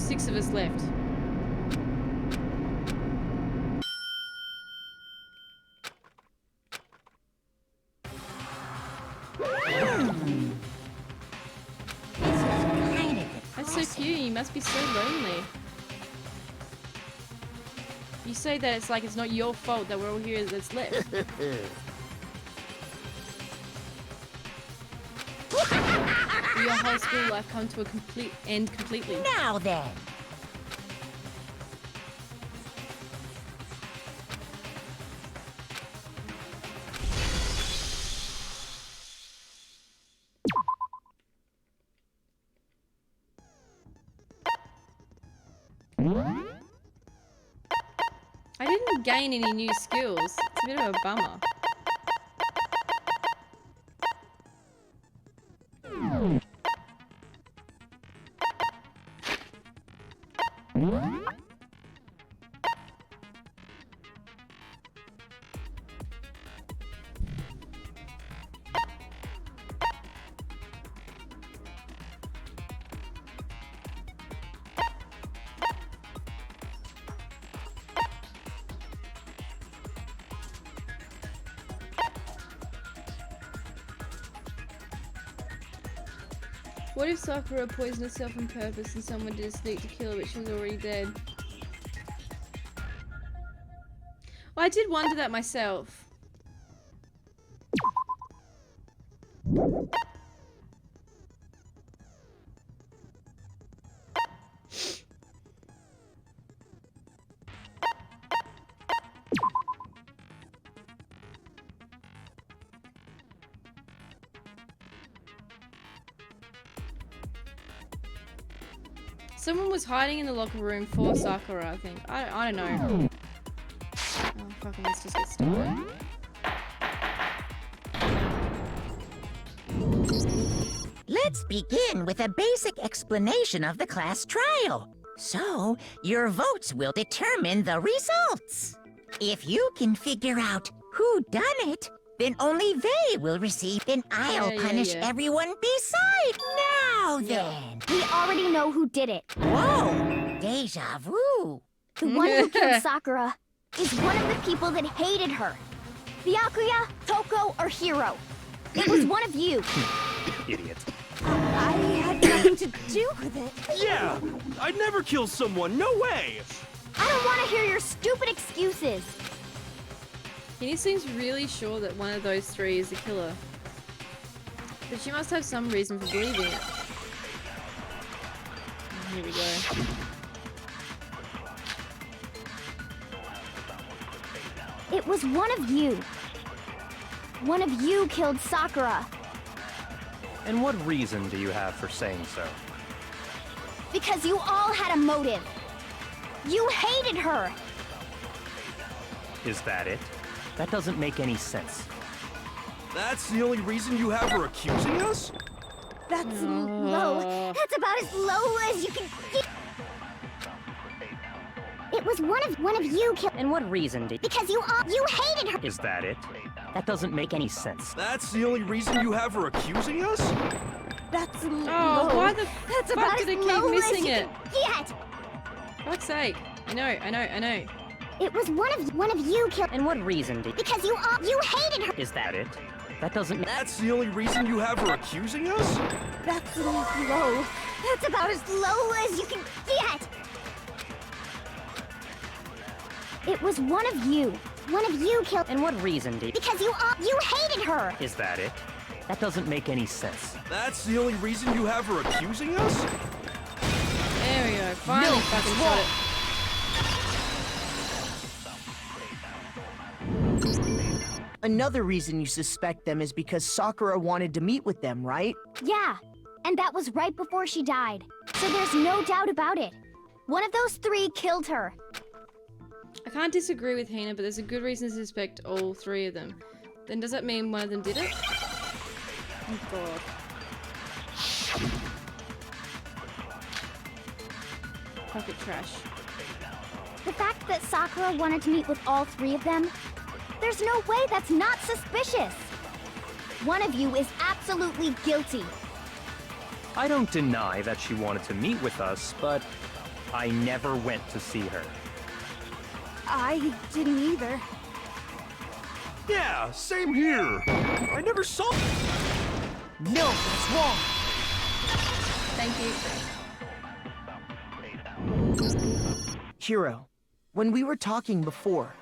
6 of us left. That's so cute. You must be so lonely. You say that it's like it's not your fault that we're all here that's left. Your whole school life come to a complete end completely. Now then. I didn't gain any new skills. It's a bit of a bummer. What if Sakura poisoned herself on purpose and someone did a sneak to kill her but she was already dead? Well, I did wonder that myself. Someone was hiding in the locker room for Sakura, I think. I don't know. Oh, fucking, let's just get started. Let's begin with a basic explanation of the class trial. So, your votes will determine the results. If you can figure out who done it, then only they will receive, and I'll punish everyone beside. Now then. We already know who did it. Whoa! Deja vu. The one who killed Sakura is one of the people that hated her. Byakuya, Toko, or Hiro. It was one of you. Idiot. I had nothing to do with it. Yeah! I'd never kill someone, no way! I don't want to hear your stupid excuses. He seems really sure that one of those three is the killer. But she must have some reason for believing it. Here we go. It was one of you. One of you killed Sakura. And what reason do you have for saying so? Because you all had a motive. You hated her. Is that it? That doesn't make any sense. That's the only reason you have her accusing us? That's low. That's about as low as you can get. It was one of you killed. And what reason did? Because you hated her. Is that it? That doesn't make any sense. That's the only reason you have her accusing us? That's low. Oh, why the That's fuck about did as it keep low missing as it? you can get. Fuck's sake. I know. It was one of you killed. And what reason did? Because you hated her. Is that it? That doesn't. That's the only reason you have her accusing us? That's low. That's about as low as you can get. It was one of you. One of you killed. And what reason did? Because you hated her. Is that it? That doesn't make any sense. That's the only reason you have her accusing us? There we go. Finally fucking got it. Another reason you suspect them is because Sakura wanted to meet with them, right? Yeah, and that was right before she died. So there's no doubt about it. One of those three killed her. I can't disagree with Hina, but there's a good reason to suspect all three of them. Then does that mean one of them did it? Oh god. Pocket trash. The fact that Sakura wanted to meet with all three of them, there's no way that's not suspicious. One of you is absolutely guilty. I don't deny that she wanted to meet with us, but I never went to see her. I didn't either. Yeah, same here. I never saw. No, that's wrong. Thank you. Hiro, when we were talking before,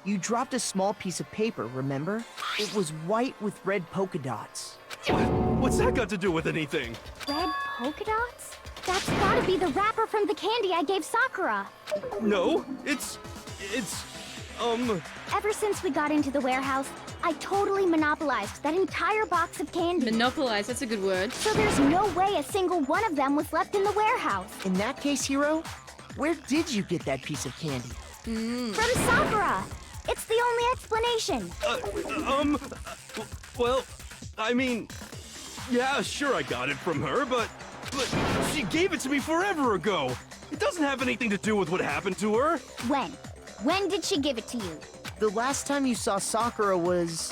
you dropped a small piece of paper, remember? It was white with red polka dots. What's that got to do with anything? Red polka dots? That's gotta be the wrapper from the candy I gave Sakura. No, it's, Ever since we got into the warehouse, I totally monopolized that entire box of candy. Monopolize, that's a good word. So there's no way a single one of them was left in the warehouse. In that case, Hiro, where did you get that piece of candy? From Sakura! It's the only explanation. well, I mean, yeah, sure I got it from her, but she gave it to me forever ago. It doesn't have anything to do with what happened to her. When? When did she give it to you? The last time you saw Sakura was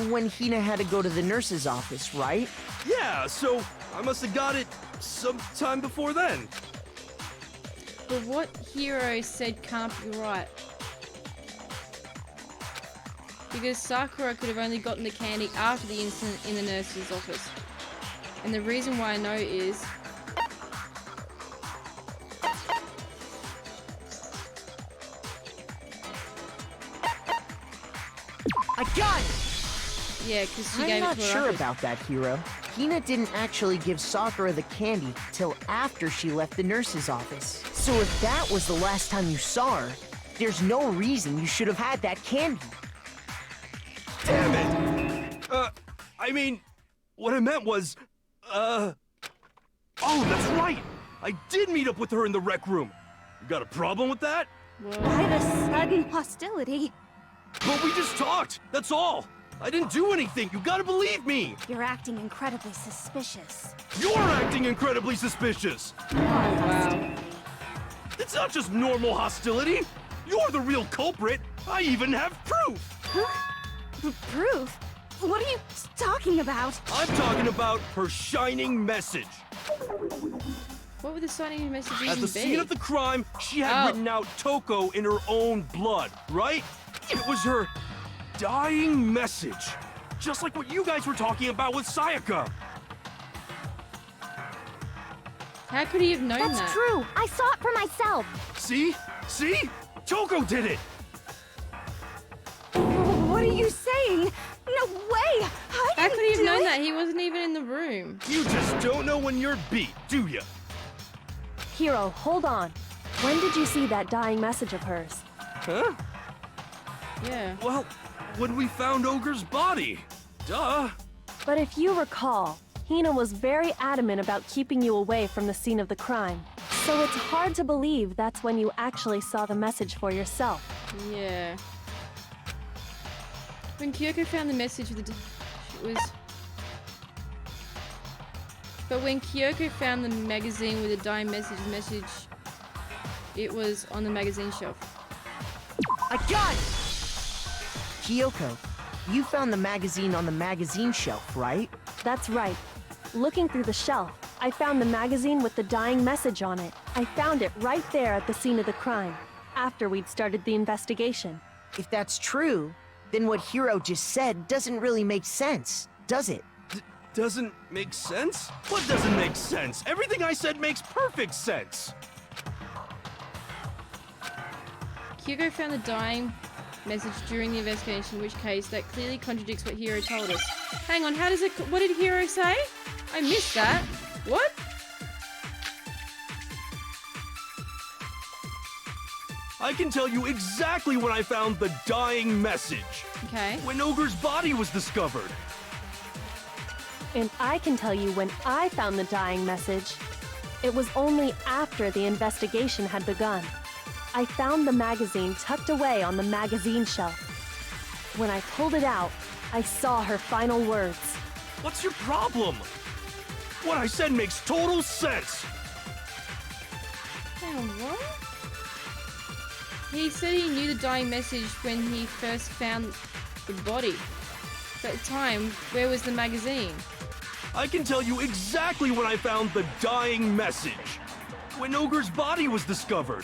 when Hina had to go to the nurse's office, right? Yeah, so I must have got it sometime before then. But what Hiro said can't be right. Because Sakura could have only gotten the candy after the incident in the nurse's office. And the reason why I know is... I got it! Yeah, because she I'm gave it not to her sure office. about that, Hiro. Hina didn't actually give Sakura the candy till after she left the nurse's office. So if that was the last time you saw her, there's no reason you should have had that candy. Damn it! I mean, what I meant was, oh, that's right! I did meet up with her in the rec room. You got a problem with that? Why the sudden hostility? But we just talked, that's all! I didn't do anything, you gotta believe me! You're acting incredibly suspicious. You're acting incredibly suspicious! Wow. It's not just normal hostility! You're the real culprit! I even have proof! Proof? What are you talking about? I'm talking about her shining message. What would the signing message even At the be? scene of the crime, she had Oh. written out Toko in her own blood, right? It was her dying message. Just like what you guys were talking about with Sayaka. How could he have known That's that? true. I saw it for myself. See? See? Toko did it! What are you saying? No way! How could he have known that? He wasn't even in the room. You just don't know when you're beat, do ya? Hiro, hold on. When did you see that dying message of hers? Huh? Yeah. Well, when we found Ogre's body. Duh. But if you recall, Hina was very adamant about keeping you away from the scene of the crime. So it's hard to believe that's when you actually saw the message for yourself. Yeah. When Kyoko found the message with the... It was... But when Kyoko found the magazine with the dying message, it was on the magazine shelf. I got it! Kyoko, you found the magazine on the magazine shelf, right? That's right. Looking through the shelf, I found the magazine with the dying message on it. I found it right there at the scene of the crime, after we'd started the investigation. If that's true, then what Hiro just said doesn't really make sense, does it? Doesn't make sense? What doesn't make sense? Everything I said makes perfect sense. Kyoko found the dying message during the investigation, in which case that clearly contradicts what Hiro told us. Hang on, how does it... What did Hiro say? I missed that. What? I can tell you exactly when I found the dying message. Okay. When Ogre's body was discovered. And I can tell you when I found the dying message. It was only after the investigation had begun. I found the magazine tucked away on the magazine shelf. When I pulled it out, I saw her final words. What's your problem? What I said makes total sense. Hang on, what? He said he knew the dying message when he first found the body. At the time, where was the magazine? I can tell you exactly when I found the dying message. when Ogre's body was discovered.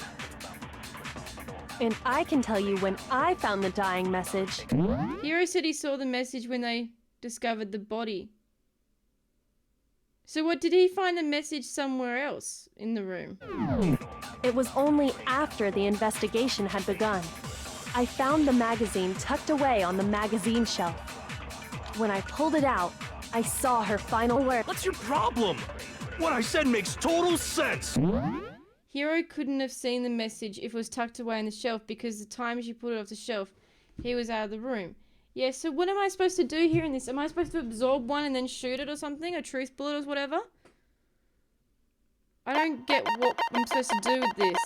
And I can tell you when I found the dying message. Hiro said he saw the message when they discovered the body. So what, did he find the message somewhere else in the room? It was only after the investigation had begun. I found the magazine tucked away on the magazine shelf. When I pulled it out, I saw her final word. What's your problem? What I said makes total sense. Hiro couldn't have seen the message if it was tucked away on the shelf because the time she put it off the shelf, he was out of the room. Yeah, so what am I supposed to do here in this? Am I supposed to absorb one and then shoot it or something? A truth bullet or whatever? I don't get what I'm supposed to do with this.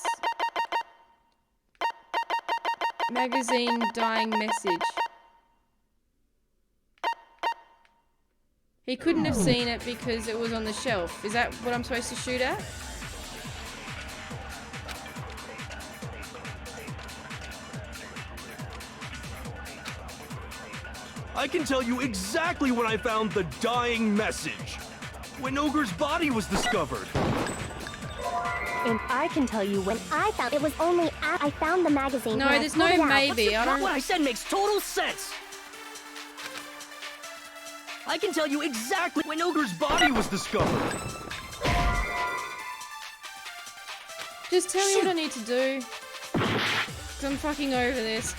Magazine dying message. He couldn't have seen it because it was on the shelf. Is that what I'm supposed to shoot at? I can tell you exactly when I found the dying message. When Ogre's body was discovered. And I can tell you when I found it was only I found the magazine. No, when I there's pulled no it out. maybe. I don't... What I said makes total sense. I can tell you exactly When Ogre's body was discovered. Just tell me what I need to do. 'Cause I'm fucking over this.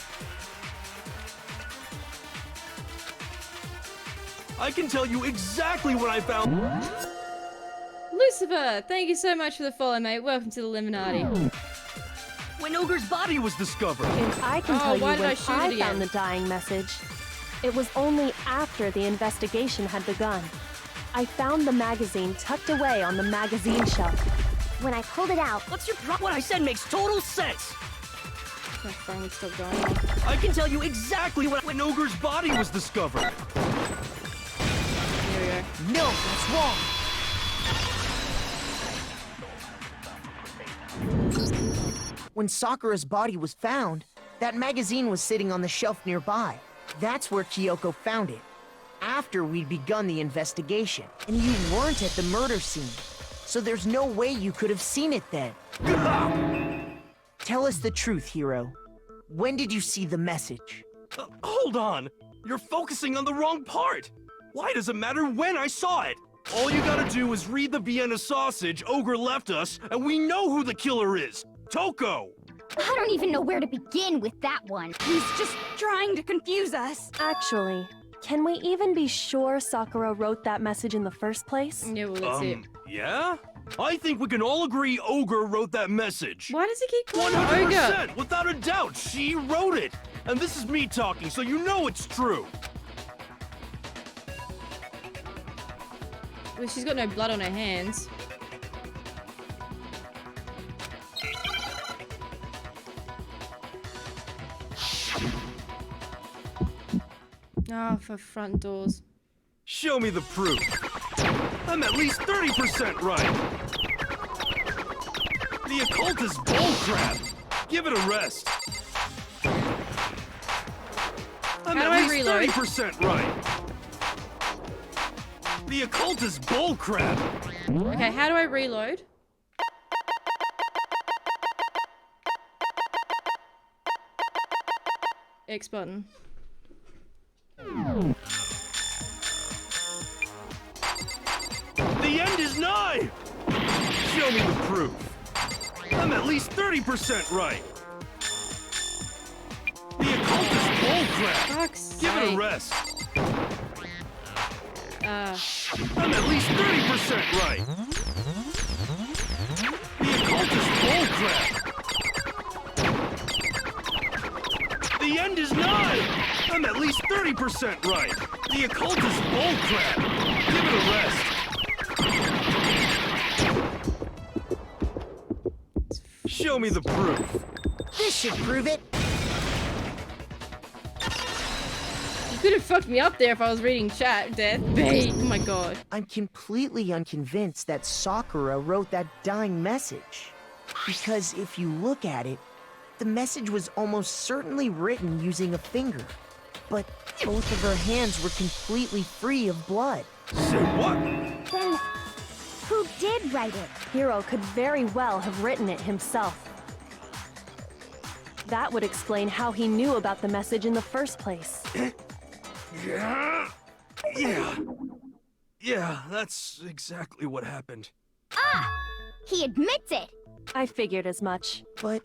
I can tell you exactly when I found... Lucifer, thank you so much for the follow, mate. Welcome to the Illuminati. When Ogre's body was discovered. And I can Oh, tell you why when did I shoot it again? found the dying message. It was only after the investigation had begun. I found the magazine tucked away on the magazine shelf. When I pulled it out, What's your problem? What I said makes total sense. My phone would stop going on. I can tell you exactly When Ogre's body was discovered. Here we go. No, that's wrong. When Sakura's body was found, that magazine was sitting on the shelf nearby. That's where Kyoko found it, after we'd begun the investigation. And you weren't at the murder scene, so there's no way you could have seen it then. Tell us the truth, Hiro. When did you see the message? Hold on. You're focusing on the wrong part. Why does it matter when I saw it? All you gotta do is read the Vienna sausage Ogre left us, and we know who the killer is. Toko! I don't even know where to begin with that one. He's just trying to confuse us. Actually, can we even be sure Sakura wrote that message in the first place? Yeah, well, that's it. Yeah? I think we can all agree Ogre wrote that message. Why does he keep calling her Ogre? 100%! Without a doubt, she wrote it! And this is me talking, so you know it's true. Well, she's got no blood on her hands. Oh, for front doors. Show me the proof. I'm at least 30% right. The occult is bullcrap. Give it a rest. I'm How do at I least reload? 30% right. The occult is bullcrap. Okay, how do I reload? X button. The end is nigh. Show me the proof. I'm at least 30% right. The occult is bullcrap. Fuck's Give it a sake. rest. I'm at least 30% right. The occult is bullcrap. The end is nigh. I'm at least 30% right. The occult is bullcrap. Give it a rest. Show me the proof. This should prove it. You could have fucked me up there if I was reading chat, Death. Bait. Oh my god. I'm completely unconvinced that Sakura wrote that dying message. Because if you look at it, the message was almost certainly written using a finger. But both of her hands were completely free of blood. Say what? Then, Who did write it? Hiro could very well have written it himself. That would explain how he knew about the message in the first place. Yeah, that's exactly what happened. Ah! He admits it! I figured as much. But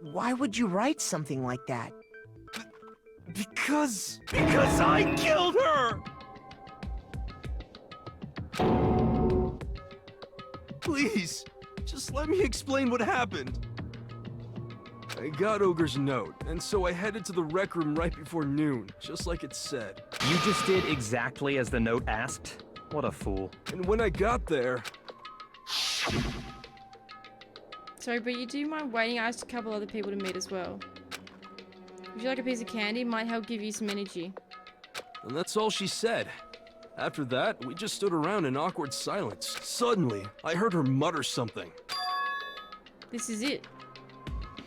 why would you write something like that? Because I killed her! Please, just let me explain what happened. I got Ogre's note, and so I headed to the rec room right before noon, just like it said. You just did exactly as the note asked? What a fool. And when I got there... Sorry, but you do mind waiting? I asked a couple other people to meet as well. Would you like a piece of candy? Might help give you some energy. And that's all she said. After that, we just stood around in awkward silence. Suddenly, I heard her mutter something. This is it.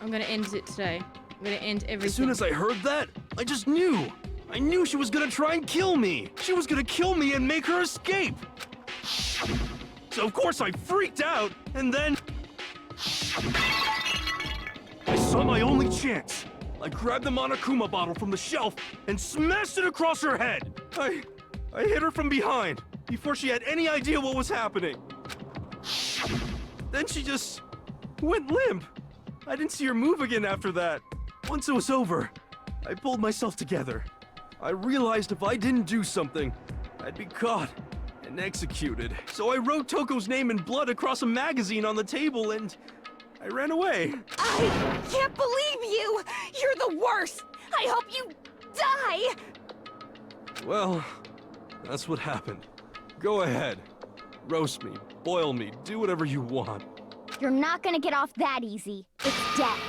I'm gonna end it today. I'm gonna end everything. As soon as I heard that, I just knew. I knew she was gonna try and kill me. She was gonna kill me and make her escape. So of course I freaked out, and then... I saw my only chance. I grabbed the Monokuma bottle from the shelf and smashed it across her head. I hit her from behind, before she had any idea what was happening. Then she just went limp. I didn't see her move again after that. Once it was over, I pulled myself together. I realized if I didn't do something, I'd be caught and executed. So I wrote Toko's name in blood across a magazine on the table and I ran away. I can't believe you! You're the worst! I hope you die! Well, that's what happened. Go ahead. Roast me, boil me, do whatever you want. You're not gonna get off that easy. It's death.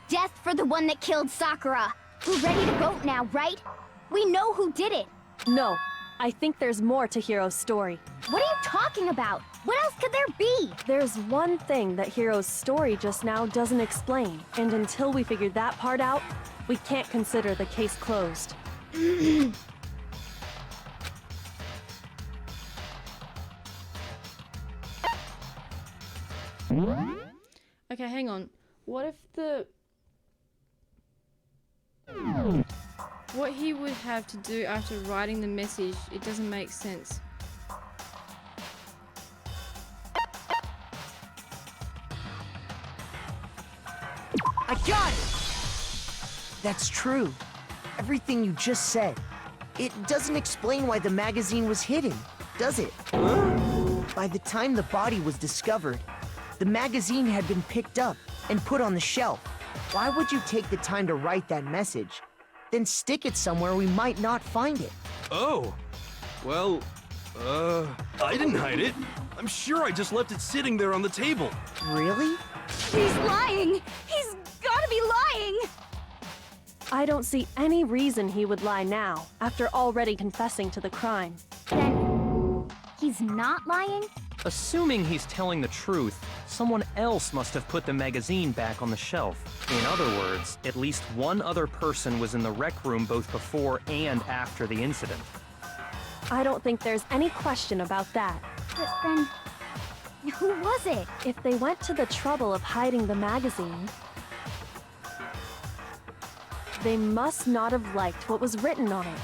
Death for the one that killed Sakura. We're ready to vote now, right? We know who did it. No, I think there's more to Hiro's story. What are you talking about? What else could there be? There's one thing that Hiro's story just now doesn't explain, and until we figure that part out, we can't consider the case closed. Okay, hang on. What if the... What he would have to do after writing the message, it doesn't make sense. I got it! That's true. Everything you just said. It doesn't explain why the magazine was hidden, does it? By the time the body was discovered, the magazine had been picked up and put on the shelf. Why would you take the time to write that message, then stick it somewhere we might not find it? Oh, well, I didn't hide it. I'm sure I just left it sitting there on the table. Really? He's lying! He's gotta be lying! I don't see any reason he would lie now, after already confessing to the crime. Then he's not lying? Assuming he's telling the truth, someone else must have put the magazine back on the shelf. In other words, at least one other person was in the rec room both before and after the incident. I don't think there's any question about that. But then, who was it? If they went to the trouble of hiding the magazine, they must not have liked what was written on it.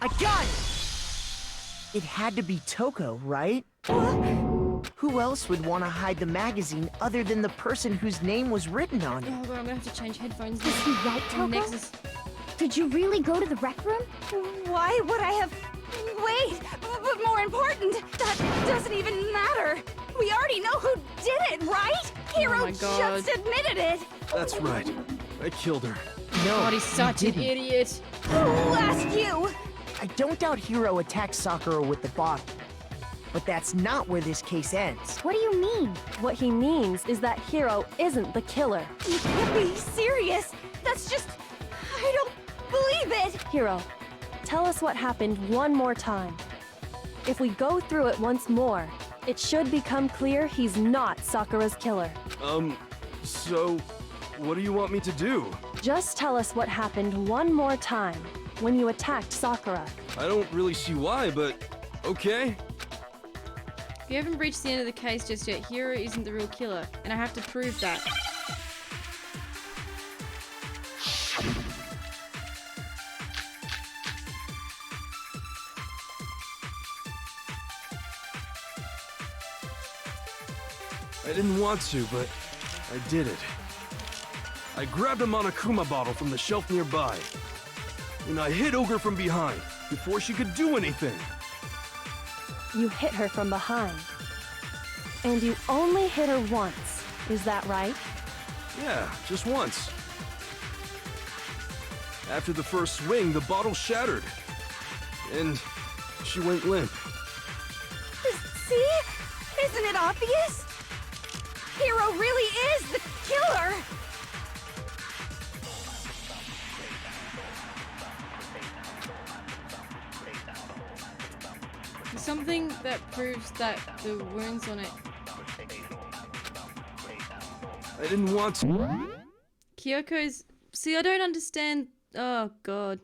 I got it! It had to be Toko, right? Who else would want to hide the magazine other than the person whose name was written on it? Oh god, I'm gonna have to change headphones. Was he right, Toko? Nexus. Did you really go to the rec room? Why would I have... Wait! But more important, that doesn't even matter! We already know who did it, right? Hiro my God. just admitted it! That's right. I killed her. No, God, he's such an didn't. idiot. Who asked you? I don't doubt Hiro attacked Sakura with the bottle. But that's not where this case ends. What do you mean? What he means is that Hiro isn't the killer. You can't be serious! That's just... I don't believe it! Hiro, tell us what happened one more time. If we go through it once more, it should become clear he's not Sakura's killer. So, what do you want me to do? Just tell us what happened one more time. when you attacked Sakura. I don't really see why, but okay. You haven't reached the end of the case just yet. Hiro isn't the real killer, and I have to prove that. I didn't want to, but I did it. I grabbed a Monokuma bottle from the shelf nearby, and I hit Ogre from behind before she could do anything. You hit her from behind. And you only hit her once, is that right? Yeah, just once. After the first swing, the bottle shattered, and she went limp. See? Isn't it obvious? Hiro really is the killer! Something that proves that the wounds on it. I didn't want to. Kyoko's... See, I don't understand... Oh, God.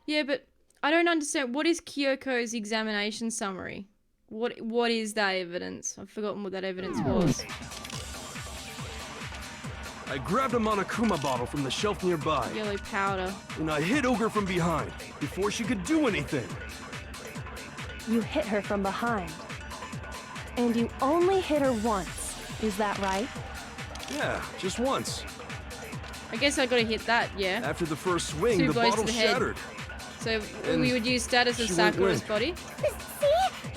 Yeah, but I don't understand. What is Kyoko's examination summary? What is that evidence? I've forgotten what that evidence was. I grabbed a Monokuma bottle from the shelf nearby, Yellow powder. and I hit Ogre from behind before she could do anything. You hit her from behind. And you only hit her once, is that right? Yeah, just once. I guess I gotta hit that, yeah. After the first swing, Two the blows to bottle the head. shattered. So And we would use status of she went Sakura's limp. body. See?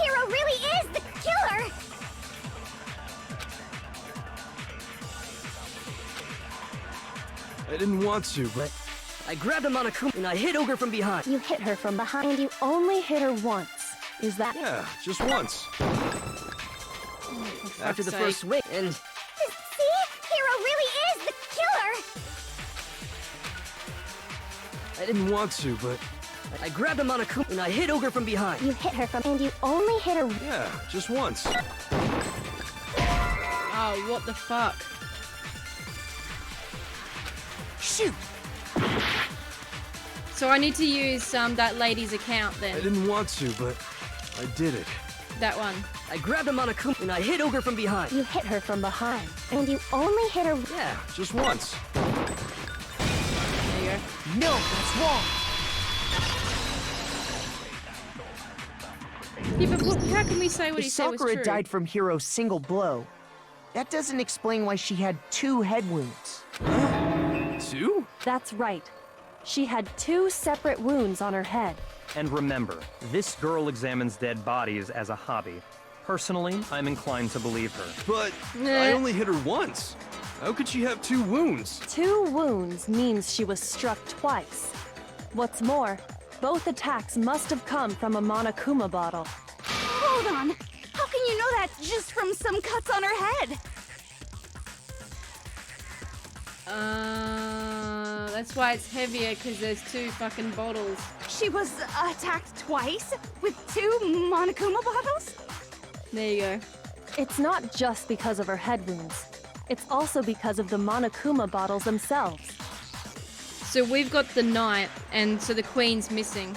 Hiro really is the killer! I didn't want to, but I grabbed a Monokuma and I hit Ogre from behind. You hit her from behind. And you only hit her once, is that... yeah, just once. After the sake. first swing, and See? Hiro really is the killer! I didn't want to, but I grabbed a Monokuma and I hit Ogre from behind. You hit her from... And you only hit her... yeah, just once. Oh, what the fuck? Shoot! So I need to use that lady's account I then. didn't want to, but I did it. That one. I grabbed a Monokuma and I hit Ogre from behind. You hit her from behind. And you only hit her... Yeah, just once. There you go. No, that's wrong. Yeah, but how can we say what If he said was Sakura true? died from Hiro's single blow, that doesn't explain why she had 2 head wounds. 2? That's right. She had 2 separate wounds on her head. And remember, this girl examines dead bodies as a hobby. Personally, I'm inclined to believe her. But Nah. I only hit her once. How could she have 2 wounds? 2 wounds means she was struck twice. What's more, both attacks must have come from a Monokuma bottle. Hold on. How can you know that just from some cuts on her head? That's why it's heavier, because there's 2 fucking bottles. She was attacked twice with 2 Monokuma bottles? There you go. It's not just because of her head wounds. It's also because of the Monokuma bottles themselves. So we've got the knight, and so the queen's missing.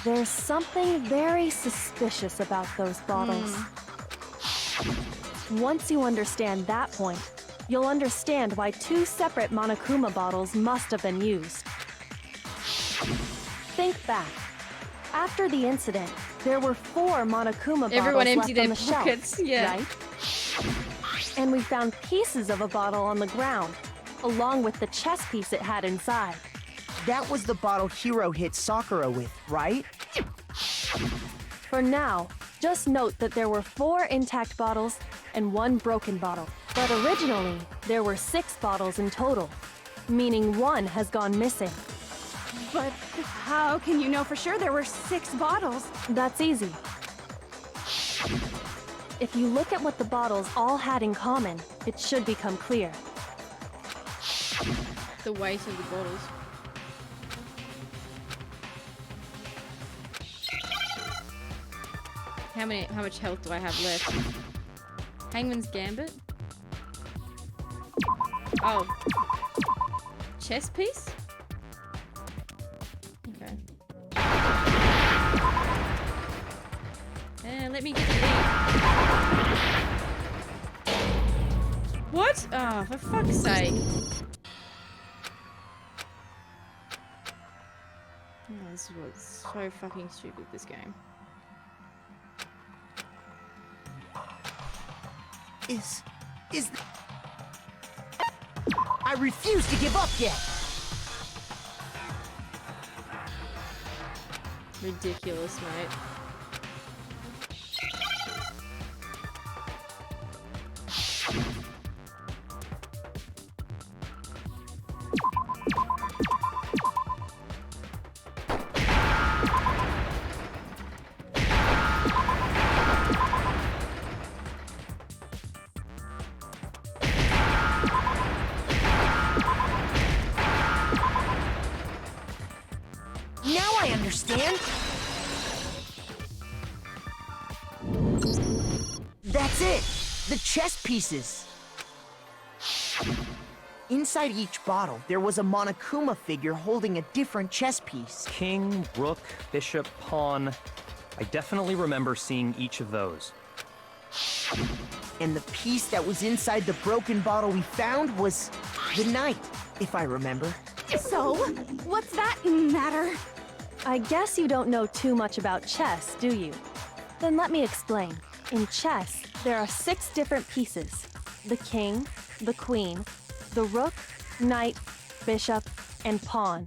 There's something very suspicious about those bottles. Once you understand that point, you'll understand why 2 separate Monokuma bottles must have been used. Think back. After the incident, there were 4 Monokuma Everyone bottles empty left their on the pockets, shelf, yeah. right? And we found pieces of a bottle on the ground, along with the chess piece it had inside. That was the bottle Hiro hit Sakura with, right? For now, just note that there were 4 intact bottles and 1 broken bottle. But originally, there were 6 bottles in total, meaning 1 has gone missing. But how can you know for sure there were 6 bottles? That's easy. If you look at what the bottles all had in common, it should become clear. the weight of the bottles. How much health do I have left? Hangman's Gambit? Oh. Chess piece? Okay. Let me get to eat. What? Oh, for fuck's sake. Oh, this is what's so fucking stupid, this game. I refuse to give up yet! Ridiculous, mate. Now I understand! That's it! The chess pieces! Inside each bottle, there was a Monokuma figure holding a different chess piece. King, rook, bishop, pawn. I definitely remember seeing each of those. And the piece that was inside the broken bottle we found was the knight, if I remember. So, what's that matter? I guess you don't know too much about chess, do you? Then let me explain. In chess, there are 6 different pieces. The king, the queen, the rook, knight, bishop, and pawn.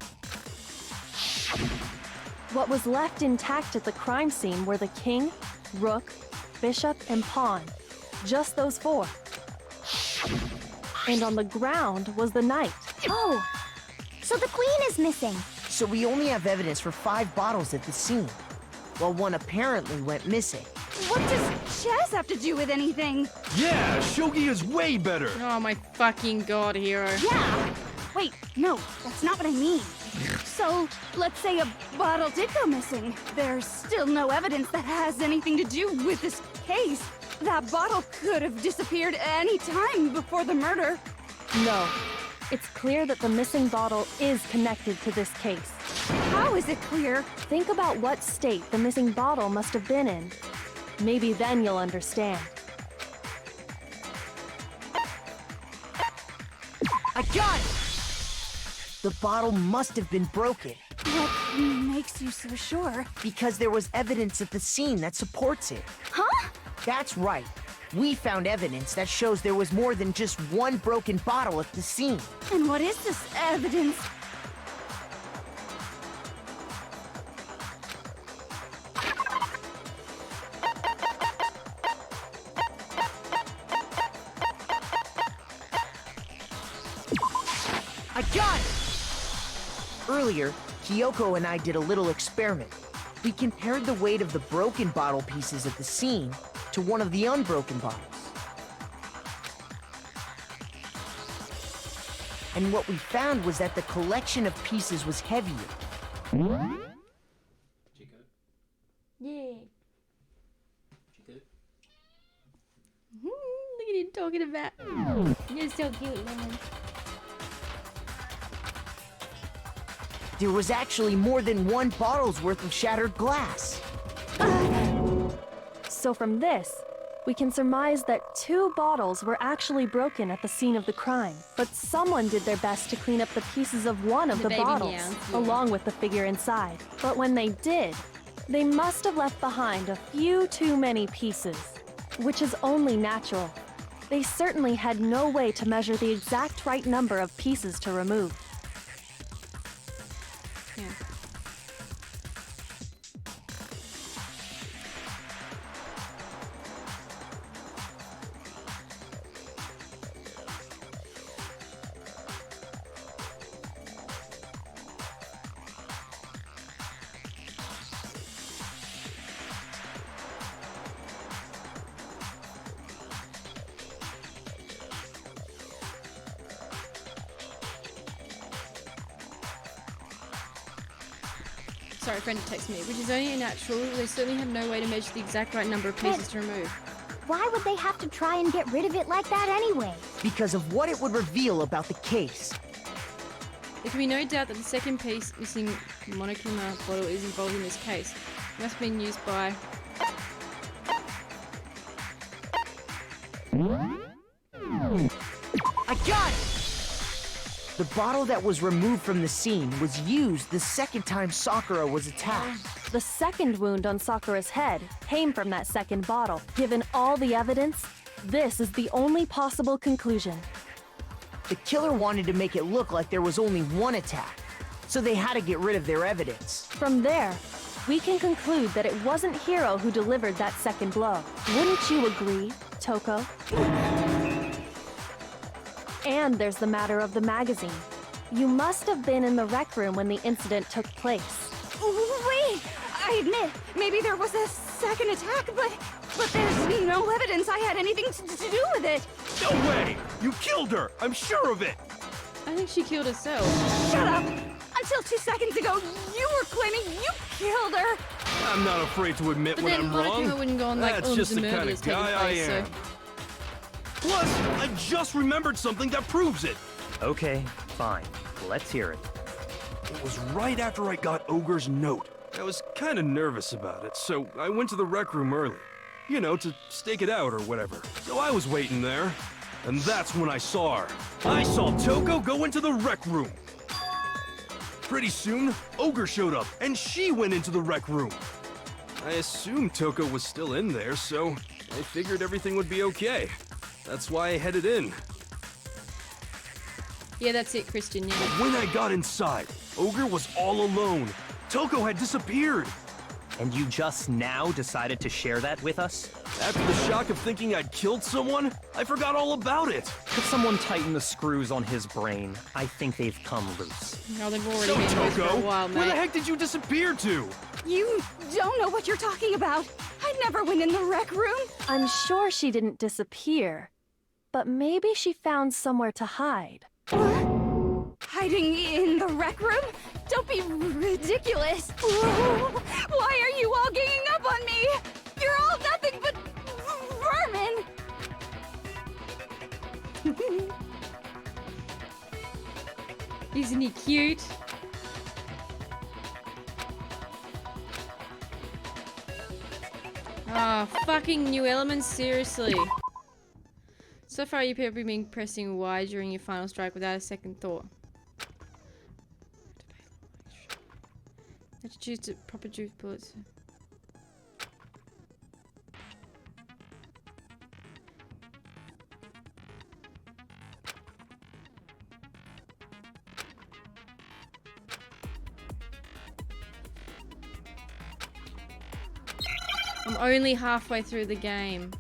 What was left intact at the crime scene were the king, rook, bishop, and pawn. Just those 4. And on the ground was the knight. Oh, so the queen is missing. So we only have evidence for 5 bottles at the scene, while one apparently went missing. What does chess have to do with anything? Yeah, shogi is way better. Oh my fucking god, Hero. Yeah! Wait, no, that's not what I mean. So, let's say a bottle did go missing. There's still no evidence that has anything to do with this case. That bottle could have disappeared any time before the murder. No. It's clear that the missing bottle is connected to this case. How is it clear? Think about what state the missing bottle must have been in. Maybe then you'll understand. I got it! The bottle must have been broken. What makes you so sure? Because there was evidence at the scene that supports it. Huh? That's right. We found evidence that shows there was more than just one broken bottle at the scene. And what is this evidence? I got it! Earlier, Kyoko and I did a little experiment. We compared the weight of the broken bottle pieces at the scene to one of the unbroken bottles. And what we found was that the collection of pieces was heavier. Yeah. Look at him talking about. You're so cute, Lemon. There was actually more than one bottle's worth of shattered glass. So from this, we can surmise that 2 bottles were actually broken at the scene of the crime. But someone did their best to clean up the pieces of one of The the baby bottles, gowns, yeah. along with the figure inside. But when they did, they must have left behind a few too many pieces, which is only natural. They certainly had no way to measure the exact right number of pieces to remove. Yeah. sorry, friend texted me, which is only natural. They certainly have no way to measure the exact right number of pieces to remove. Why would they have to try and get rid of it like that anyway? Because of what it would reveal about the case. There can be no doubt that the second piece missing Monokuma bottle is involved in this case. It must have been used by... I got it! The bottle that was removed from the scene was used the second time Sakura was attacked. The second wound on Sakura's head came from that second bottle. Given all the evidence, this is the only possible conclusion. The killer wanted to make it look like there was only one attack, so they had to get rid of their evidence. From there, we can conclude that it wasn't Hiro who delivered that second blow. Wouldn't you agree, Toko? And there's the matter of the magazine. You must have been in the rec room when the incident took place. Wait! I admit, maybe there was a second attack, but there's no evidence I had anything to do with it. No way! You killed her! I'm sure of it! I think she killed herself. Shut up! Until 2 seconds ago, you were claiming you killed her. I'm not afraid to admit But when then I'm wrong. Monokuma wouldn't go on like, That's just the the kind murder of is taking guy I place, am. so... Plus, I just remembered something that proves it. Okay, fine. Let's hear it. It was right after I got Ogre's note. I was kind of nervous about it, so I went to the rec room early. You know, to stake it out or whatever. So I was waiting there, and that's when I saw her. I saw Toko go into the rec room. Pretty soon, Ogre showed up, and she went into the rec room. I assumed Toko was still in there, so I figured everything would be okay. That's why I headed in. Yeah, that's it, Christian, yeah. When I got inside, Ogre was all alone. Toko had disappeared. And you just now decided to share that with us? After the shock of thinking I'd killed someone, I forgot all about it. Could someone tighten the screws on his brain? I think they've come loose. No, they've already So, been loose for Toko, a while, mate. where the heck did you disappear to? You don't know what you're talking about. I never went in the rec room. I'm sure she didn't disappear, but maybe she found somewhere to hide. Hiding in the rec room? Don't be ridiculous. Why are you all ganging up on me? You're all nothing but vermin. Isn't he cute? Oh, fucking New Elements, seriously. So far, you people have been pressing Y during your final strike without a second thought. Let's choose the proper juice bullets. I'm only halfway through the game.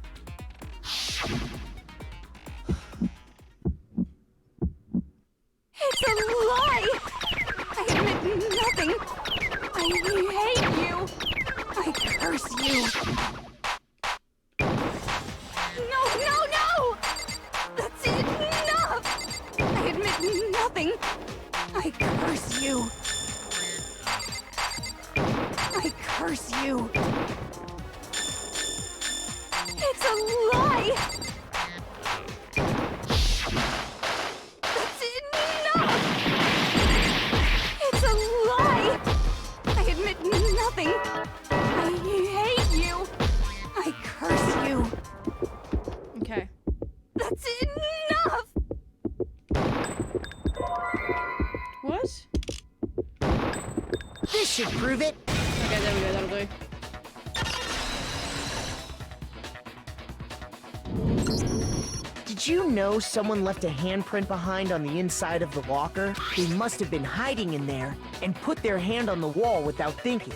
It's a lie! I admit nothing. I hate you. I curse you. No, no, no! That's enough! I admit nothing. I curse you. I curse you. It's a lie! That's enough! It's a lie! I admit nothing. I hate you. I curse you. Okay. That's enough! What? This should prove it. Okay, there we go, that'll do. Did you know someone left a handprint behind on the inside of the locker? They must have been hiding in there and put their hand on the wall without thinking.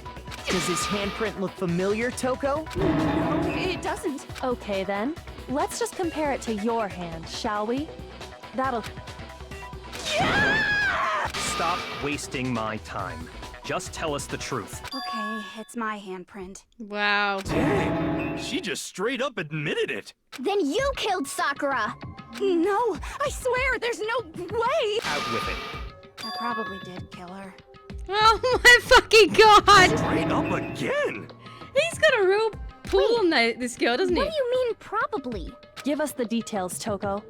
Does this handprint look familiar, Toko? No, it doesn't. Okay then, let's just compare it to your hand, shall we? That'll... Stop wasting my time. Just tell us the truth. Okay, it's my handprint. Wow. Dang, she just straight up admitted it. Then you killed Sakura! No, I swear, there's no way! Out with it. I probably did kill her. Oh my fucking god! Straight up again! He's got a real pull on this girl, doesn't he? What do you mean, probably? Give us the details, Toko.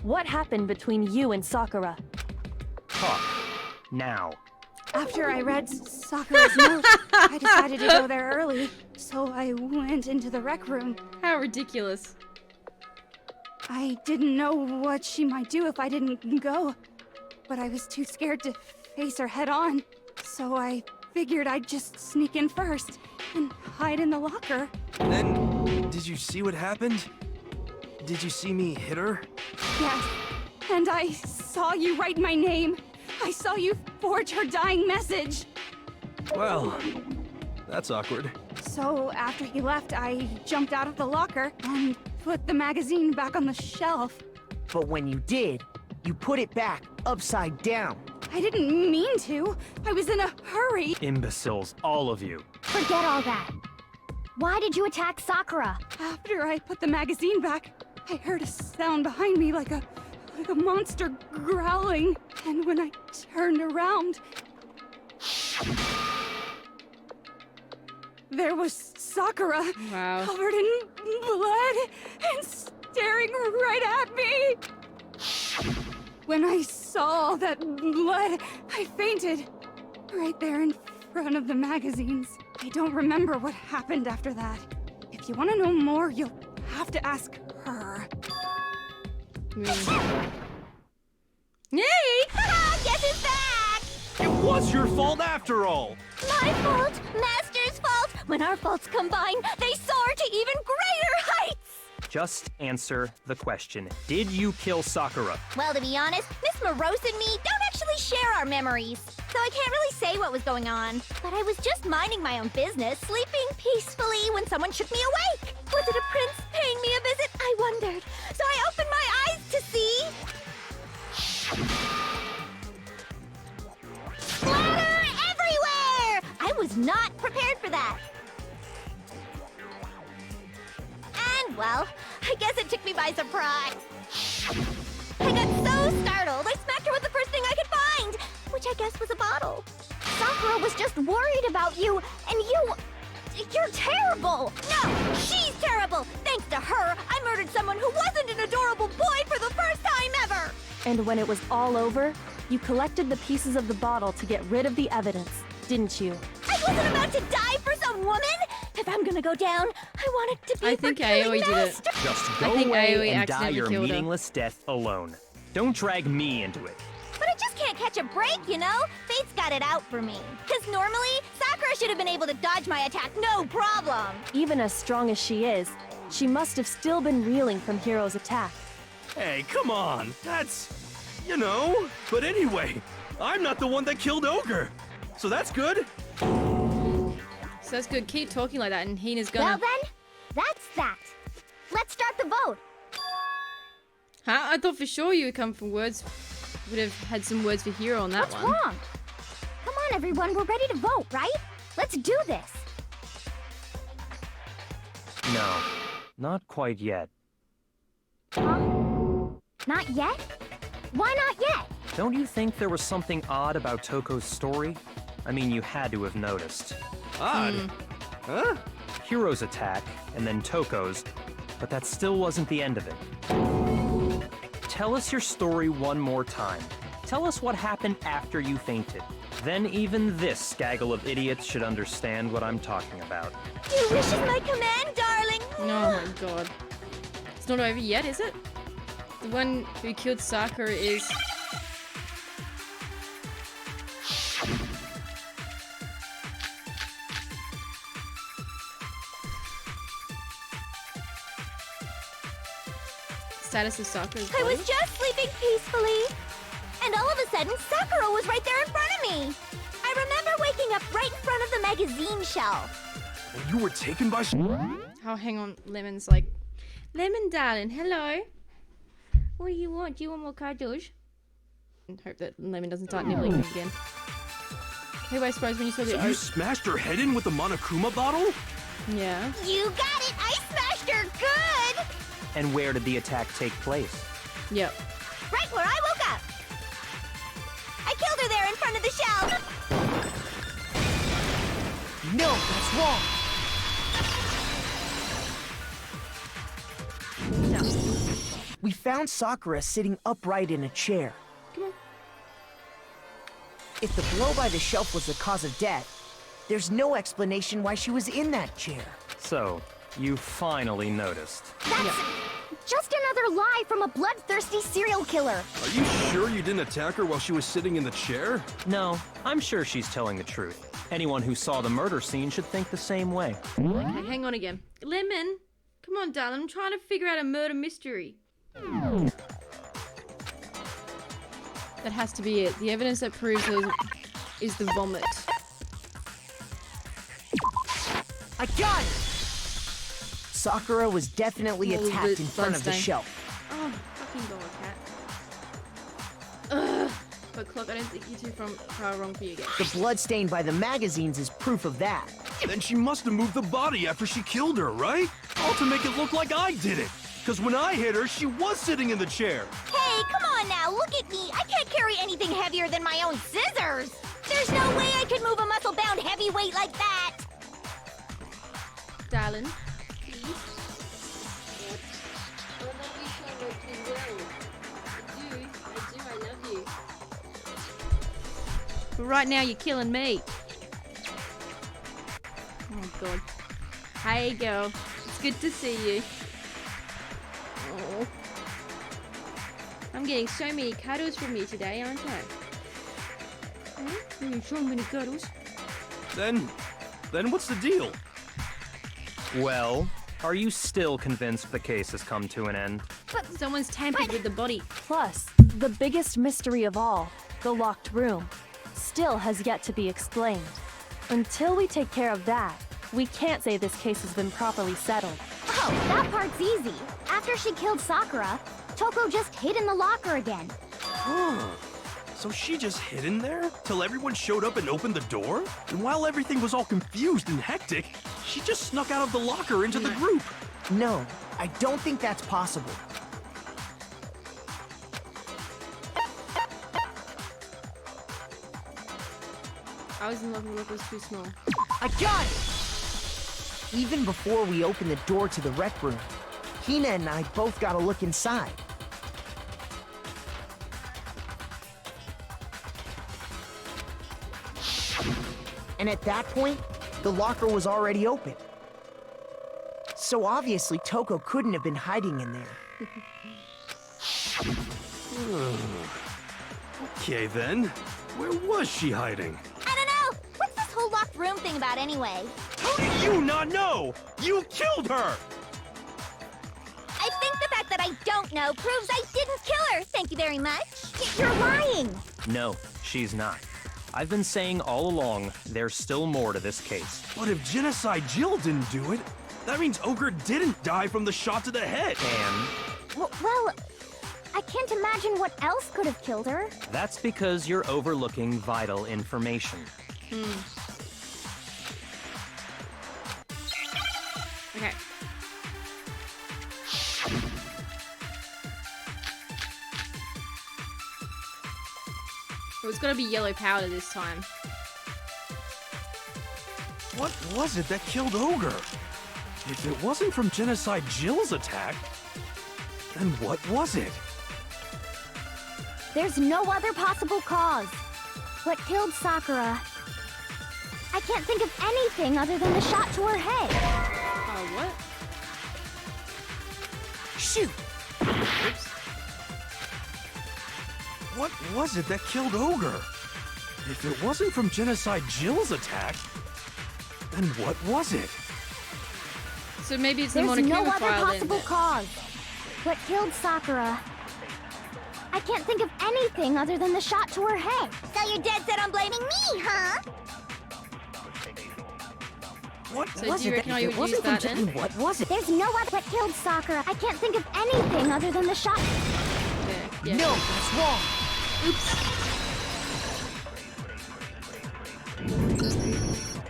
What happened between you and Sakura? Talk. Now. After I read Sakura's note, I decided to go there early, so I went into the rec room. How ridiculous. I didn't know what she might do if I didn't go, but I was too scared to face her head on, so I figured I'd just sneak in first and hide in the locker. Then, did you see what happened? Did you see me hit her? Yes, and I saw you write my name. I saw you forge her dying message. Well, that's awkward. So after he left, I jumped out of the locker and put the magazine back on the shelf. But when you did, you put it back upside down. I didn't mean to. I was in a hurry. Imbeciles, all of you. Forget all that. Why did you attack Sakura? After I put the magazine back, I heard a sound behind me like a monster growling. And when I turned around, there was Sakura, Wow. covered in blood and staring right at me. When I saw that blood, I fainted right there in front of the magazines. I don't remember what happened after that. If you want to know more, you'll have to ask her. Yay! Guess who's back? It was your fault after all! My fault, Master's fault. When our faults combine, they soar to even greater heights. Just answer the question. Did you kill Sakura? Well, to be honest, Miss Morose and me don't actually share our memories, so I can't really say what was going on. But I was just minding my own business, sleeping peacefully when someone shook me awake. Was it a prince paying me a visit? I wondered. So I opened my eyes to see... splatter everywhere! I was not prepared for that. And, well, I guess it took me by surprise. I got so startled, I smacked her with the first thing I could find, which I guess was a bottle. Sakura was just worried about you, and you're terrible! No, she's terrible! Thanks to her, I murdered someone who wasn't an adorable boy for the first time ever! And when it was all over, you collected the pieces of the bottle to get rid of the evidence, didn't you? I wasn't about to die for some woman! If I'm gonna go down, I want it to be I for think killing Aoi did it. Master. Just I go think away Aoi and die accidentally your killed her. meaningless death alone. Don't drag me into it. But I just can't catch a break, you know? Fate's got it out for me. Because normally, Sakura should have been able to dodge my attack no problem. Even as strong as she is, she must have still been reeling from Hiro's attack. Hey, come on! That's... you know... But anyway, I'm not the one that killed Ogre! So that's good! So that's good. Keep talking like that and Hina's Well gonna... then, that's that. Let's start the vote. Huh? I thought for sure you would come from words... would have had some words for Hiro on that What's one. wrong? Come on, everyone, we're ready to vote, right? Let's do this. No, not quite yet. Huh? Not yet? Why not yet? Don't you think there was something odd about Toko's story? I mean, you had to have noticed. Odd. Huh? Hiro's attack, and then Toko's, but that still wasn't the end of it. Tell us your story one more time. Tell us what happened after you fainted. Then even this gaggle of idiots should understand what I'm talking about. Your wish is my command, darling. Oh my god. It's not over yet, is it? The one who killed Sakura is... Status of Sakura's I body? was just sleeping peacefully. And all of a sudden, Sakura was right there in front of me. I remember waking up right in front of the magazine shelf. And you were taken by... Oh, hang on. Lemon's like... Lemon, darling, hello? What do you want? Do you want more cartouche? And hope that Lemon doesn't start nibbling him again. Who I suppose when you saw the... So you smashed her head in with the Monokuma bottle? Yeah. You got it! I smashed her good! And where did the attack take place? Yep. Right where I woke up. I killed her there in front of the shelf. No, that's wrong. We found Sakura sitting upright in a chair. Come on. If the blow by the shelf was the cause of death, there's no explanation why she was in that chair. So, you finally noticed. That's just another lie from a bloodthirsty serial killer. Are you sure you didn't attack her while she was sitting in the chair? No, I'm sure she's telling the truth. Anyone who saw the murder scene should think the same way. Okay, hang on again. Lemon, come on, darling. I'm trying to figure out a murder mystery. That has to be it. The evidence that proves it is the vomit. I got it! Sakura was definitely Oh, attacked the in front of the bloodstain. shelf. Oh, fucking dog cat. Ugh. But Clock, I don't think you're too far wrong for you again. The blood stain by the magazines is proof of that. Then she must have moved the body after she killed her, right? All to make it look like I did it. Because when I hit her, she was sitting in the chair. Hey, come on now, look at me. I can't carry anything heavier than my own scissors. There's no way I could move a muscle-bound heavyweight like that. Darling, please. I love you. But right now, you're killing me. Oh, God. Hey, girl. It's good to see you. Oh. I'm getting so many cuddles from you today, aren't I? Hmm? So many cuddles. Then what's the deal? Well, are you still convinced the case has come to an end? But someone's tampered with the body. Plus, the biggest mystery of all, the locked room, still has yet to be explained. Until we take care of that, we can't say this case has been properly settled. Oh, that part's easy. After she killed Sakura, Toko just hid in the locker again. So she just hid in there till everyone showed up and opened the door? And while everything was all confused and hectic, she just snuck out of the locker into the group. No, I don't think that's possible. I was in love with was too small. I got it! Even before we open the door to the rec room, Hina and I both got a look inside. And at that point, the locker was already open. So obviously Toko couldn't have been hiding in there. Okay then, where was she hiding? I don't know. What's this whole locked room thing about anyway? How do you not know? You killed her! I think the fact that I don't know proves I didn't kill her. Thank you very much. You're lying. No, she's not. I've been saying all along, there's still more to this case. But if Genocide Jill didn't do it, that means Ogre didn't die from the shot to the head. And Well, I can't imagine what else could have killed her. that's because you're overlooking vital information. Okay. Well, it's gotta be yellow powder this time. What was it that killed Ogre? If it wasn't from Genocide Jill's attack, then what was it? There's no other possible cause. What killed Sakura? I can't think of anything other than the shot to her head. Oh, what? Shoot! Oops. What was it that killed Ogre? If it wasn't from Genocide Jill's attack, then what was it? So maybe it's the There's no Monokuma other file possible then. cause. What killed Sakura? I can't think of anything other than the shot to her head. So you're dead set on blaming me, huh? What So was do you it reckon that I if would it wasn't use that from then? What was it? There's no other what killed Sakura. I can't think of anything other than the shot. Yeah. No, that's wrong.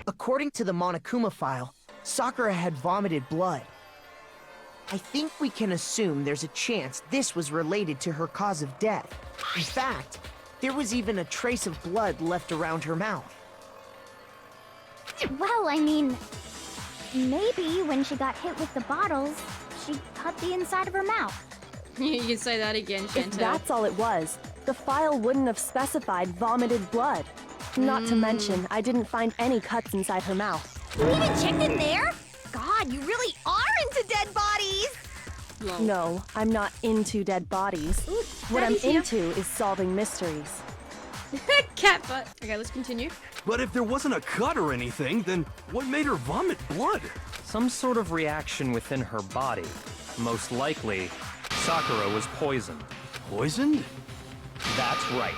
According to the Monokuma file, Sakura had vomited blood. I think we can assume there's a chance this was related to her cause of death. In fact, there was even a trace of blood left around her mouth. Well, I mean, maybe when she got hit with the bottles, she cut the inside of her mouth. You can say that again, If Chantel. that's all it was, the file wouldn't have specified vomited blood. Not to mention, I didn't find any cuts inside her mouth. You even checked in there? God, you really are into dead bodies! Lol. No, I'm not into dead bodies. What I'm Daddy's here. into is solving mysteries. Cat butt. Okay, let's continue. But if there wasn't a cut or anything, then what made her vomit blood? Some sort of reaction within her body. Most likely, Sakura was poisoned. Poisoned? That's right.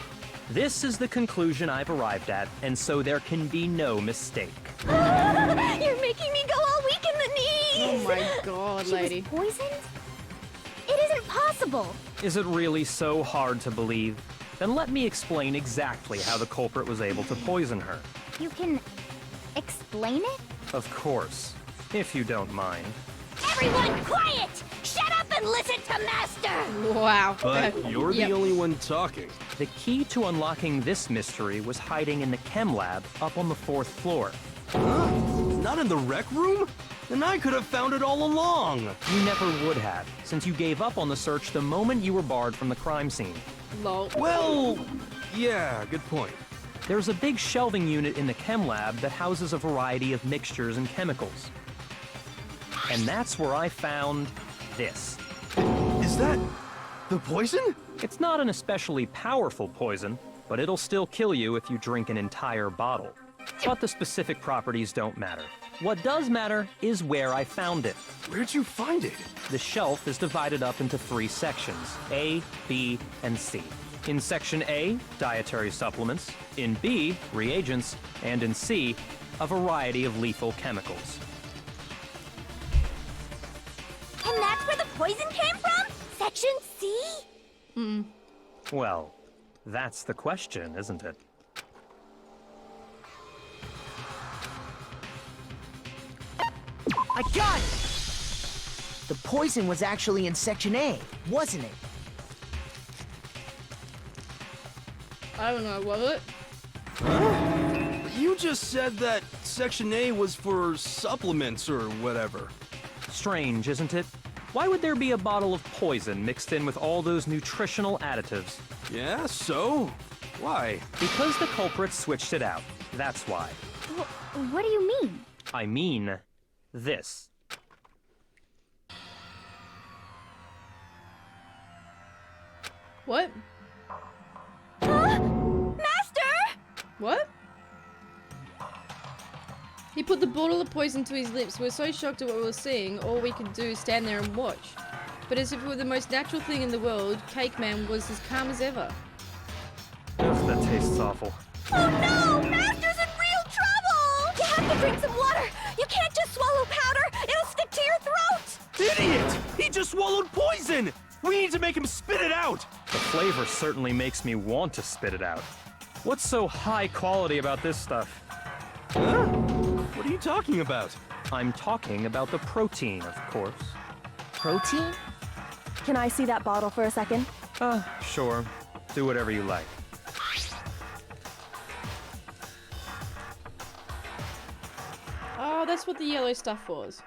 This is the conclusion I've arrived at, and so there can be no mistake. You're making me go all weak in the knees! Oh my god, lady. She was poisoned? It isn't possible! Is it really so hard to believe? Then let me explain exactly how the culprit was able to poison her. You can explain it? Of course, if you don't mind. Everyone quiet! Shut up and listen to Master! Wow. But you're Yep. the only one talking. The key to unlocking this mystery was hiding in the chem lab up on the 4th floor. Huh? Not in the rec room? Then I could have found it all along. You never would have, since you gave up on the search the moment you were barred from the crime scene. Lol. Well, yeah, good point. There's a big shelving unit in the chem lab that houses a variety of mixtures and chemicals. And that's where I found this. Is that the poison? It's not an especially powerful poison, but it'll still kill you if you drink an entire bottle. But the specific properties don't matter. What does matter is where I found it. Where'd you find it? The shelf is divided up into 3 sections, A, B, and C. In Section A, dietary supplements. In B, reagents. And in C, a variety of lethal chemicals. And that's where the poison came from? Section C? Well, that's the question, isn't it? I got it! The poison was actually in Section A, wasn't it? I don't know, was it? You just said that Section A was for supplements or whatever. Strange, isn't it? Why would there be a bottle of poison mixed in with all those nutritional additives? Yeah, so? Why? Because the culprit switched it out. That's why. What do you mean? I mean, this. What? Master! What? He put the bottle of poison to his lips. We were so shocked at what we were seeing, all we could do is stand there and watch. But as if it were the most natural thing in the world, Cake Man was as calm as ever. Ugh, that tastes awful. Oh no! Master's in real trouble! You have to drink some water! You can't just swallow powder! It'll stick to your throat! Idiot! He just swallowed poison! We need to make him spit it out! The flavor certainly makes me want to spit it out. What's so high quality about this stuff? Huh? What are you talking about? I'm talking about the protein, of course. Protein? Can I see that bottle for a second? Sure. Do whatever you like. Oh, that's what the yellow stuff was.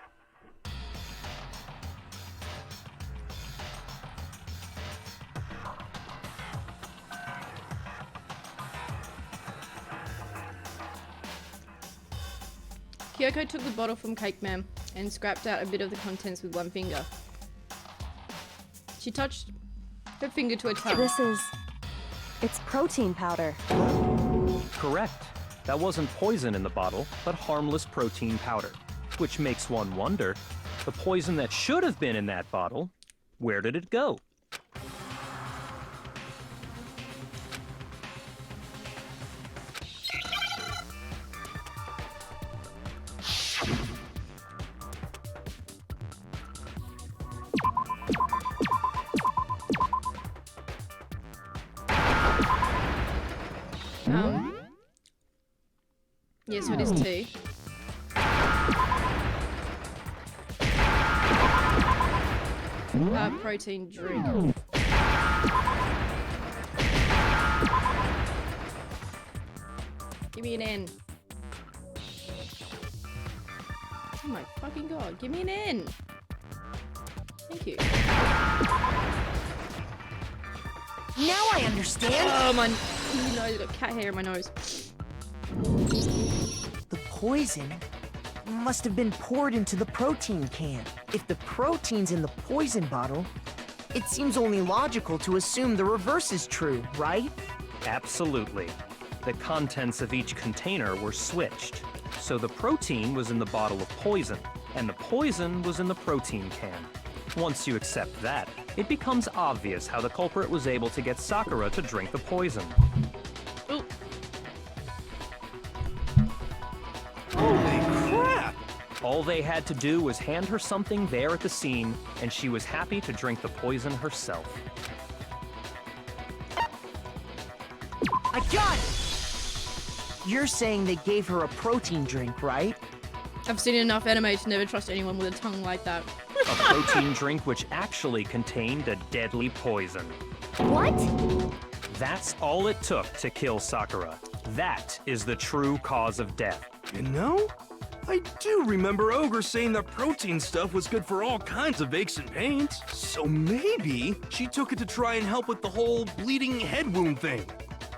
Kyoko took the bottle from Cake Man and scrapped out a bit of the contents with one finger. She touched her finger to her tongue. It's protein powder. Correct. That wasn't poison in the bottle, but harmless protein powder. Which makes one wonder, the poison that should have been in that bottle, where did it go? Yeah, so it is tea. Protein drink. Give me an N. Oh my fucking god, give me an N. Thank you. Now I understand. Oh, my nose, I got cat hair in my nose. The poison must have been poured into the protein can. If the protein's in the poison bottle, it seems only logical to assume the reverse is true, right? Absolutely. The contents of each container were switched. So the protein was in the bottle of poison, and the poison was in the protein can. Once you accept that, it becomes obvious how the culprit was able to get Sakura to drink the poison. Ooh. Holy crap! All they had to do was hand her something there at the scene, and she was happy to drink the poison herself. I got it! You're saying they gave her a protein drink, right? I've seen enough anime to never trust anyone with a tongue like that. A protein drink which actually contained a deadly poison. What? That's all it took to kill Sakura. That is the true cause of death. You know, I do remember Ogre saying that protein stuff was good for all kinds of aches and pains. So maybe she took it to try and help with the whole bleeding head wound thing.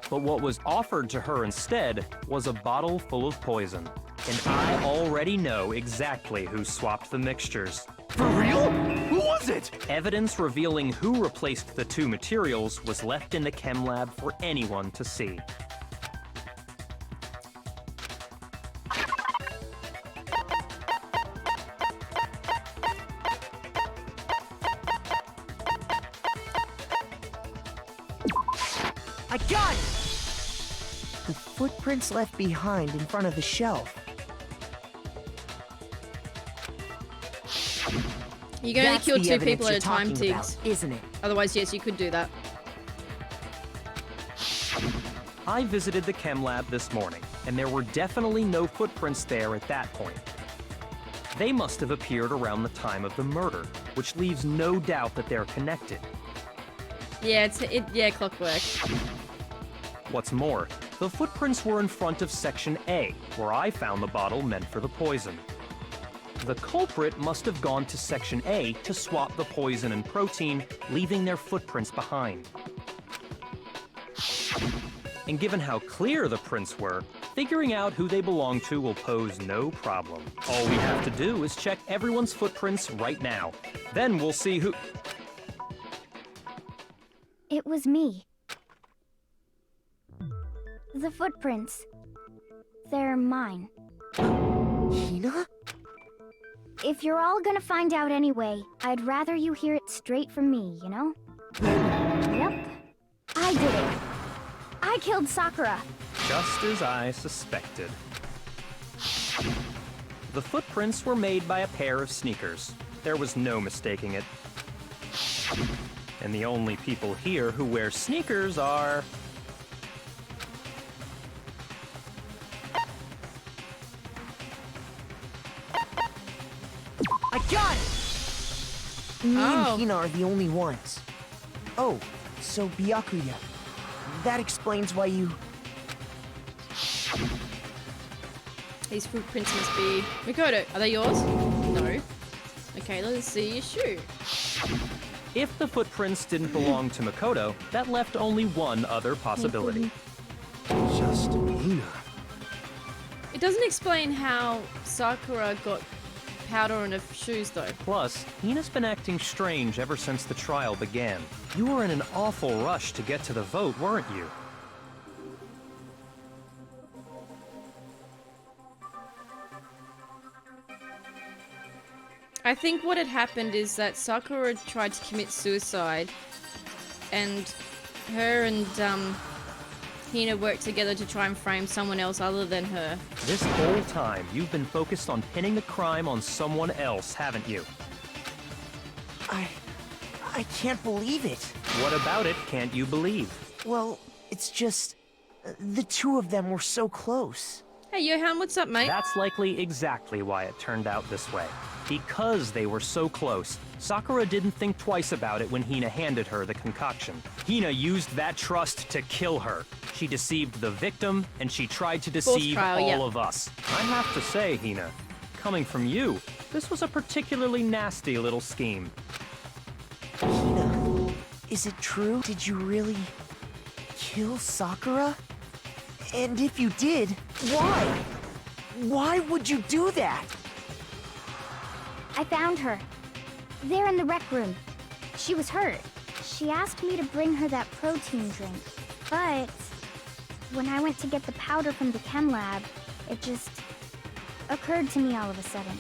But what was offered to her instead was a bottle full of poison. And I already know exactly who swapped the mixtures. For real? Who was it? Evidence revealing who replaced the two materials was left in the chem lab for anyone to see. I got it! The footprints left behind in front of the shelf. You can only That's kill the two evidence people at you're a time, talking Tiggs. about, isn't it? Otherwise, yes, you could do that. I visited the chem lab this morning, and there were definitely no footprints there at that point. They must have appeared around the time of the murder, which leaves no doubt that they're connected. Yeah, yeah, clockwork. What's more, the footprints were in front of Section A, where I found the bottle meant for the poison. The culprit must have gone to Section A to swap the poison and protein, leaving their footprints behind. And given how clear the prints were, figuring out who they belong to will pose no problem. All we have to do is check everyone's footprints right now. Then we'll see who... It was me. The footprints. They're mine. Hina? If you're all gonna find out anyway, I'd rather you hear it straight from me, you know? Yep. I did it. I killed Sakura. Just as I suspected. The footprints were made by a pair of sneakers. There was no mistaking it. And the only people here who wear sneakers are... I got it! Me Oh. and Hina are the only ones. Oh, so Byakuya. That explains why you... These footprints must be... Mikoto, are they yours? No. Okay, let's see your shoe. If the footprints didn't belong to Makoto, that left only one other possibility. Just Hina. It doesn't explain how Sakura got powder on her shoes, though. Plus, Hina's been acting strange ever since the trial began. You were in an awful rush to get to the vote, weren't you? I think what had happened is that Sakura tried to commit suicide, and her and Hina worked together to try and frame someone else other than her. This whole time, you've been focused on pinning the crime on someone else, haven't you? I can't believe it. What about it can't you believe? Well, it's just... the two of them were so close. Hey, Johan, what's up, mate? That's likely exactly why it turned out this way. Because they were so close, Sakura didn't think twice about it when Hina handed her the concoction. Hina used that trust to kill her. She deceived the victim, and she tried to deceive trial, all yeah. of us. I have to say, Hina, coming from you, this was a particularly nasty little scheme. Hina, is it true? Did you really kill Sakura? And if you did, why? Why would you do that? I found her. There in the rec room. She was hurt. She asked me to bring her that protein drink. But when I went to get the powder from the chem lab, it just occurred to me all of a sudden.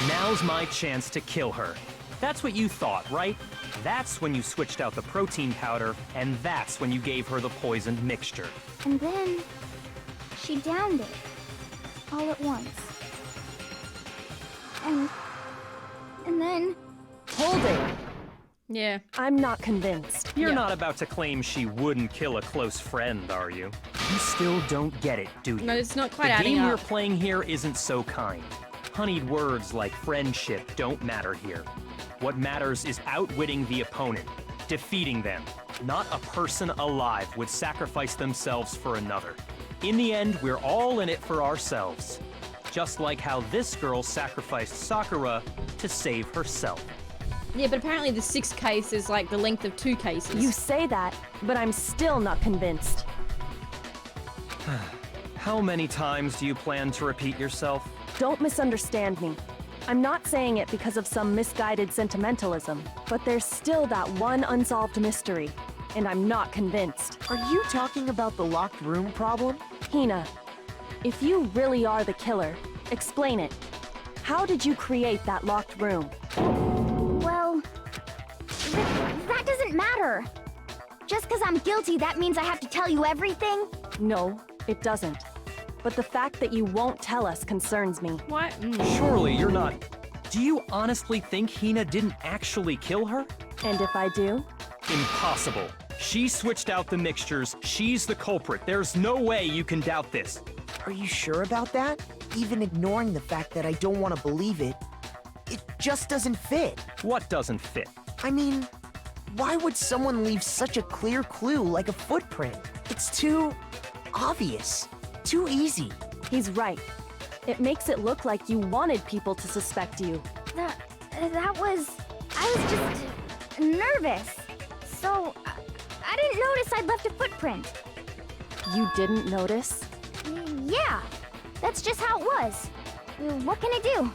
Now's my chance to kill her. That's what you thought, right? That's when you switched out the protein powder, and that's when you gave her the poisoned mixture. And then she downed it all at once. And then Hold it! Yeah. I'm not convinced. You're Yeah. not about to claim she wouldn't kill a close friend, are you? You still don't get it, do you? No, it's not quite The adding game we're up. playing here isn't so kind. Honeyed words like friendship don't matter here. What matters is outwitting the opponent, defeating them. Not a person alive would sacrifice themselves for another. In the end, we're all in it for ourselves. Just like how this girl sacrificed Sakura to save herself. Yeah, but apparently the 6 case is like the length of 2 cases. You say that, but I'm still not convinced. How many times do you plan to repeat yourself? Don't misunderstand me. I'm not saying it because of some misguided sentimentalism, but there's still that one unsolved mystery, and I'm not convinced. Are you talking about the locked room problem? Hina, if you really are the killer, explain it. How did you create that locked room? well, that doesn't matter. Just because I'm guilty, that means I have to tell you everything? No, it doesn't. But the fact that you won't tell us concerns me. What? Surely you're not... Do you honestly think Hina didn't actually kill her? And if I do? Impossible. She switched out the mixtures. She's the culprit. There's no way you can doubt this. Are you sure about that? Even ignoring the fact that I don't want to believe it, it just doesn't fit. What doesn't fit? I mean, why would someone leave such a clear clue like a footprint? It's too obvious, too easy. He's right. It makes it look like you wanted people to suspect you. That was... I was just nervous. So, I didn't notice I'd left a footprint. You didn't notice? Yeah, that's just how it was. What can I do?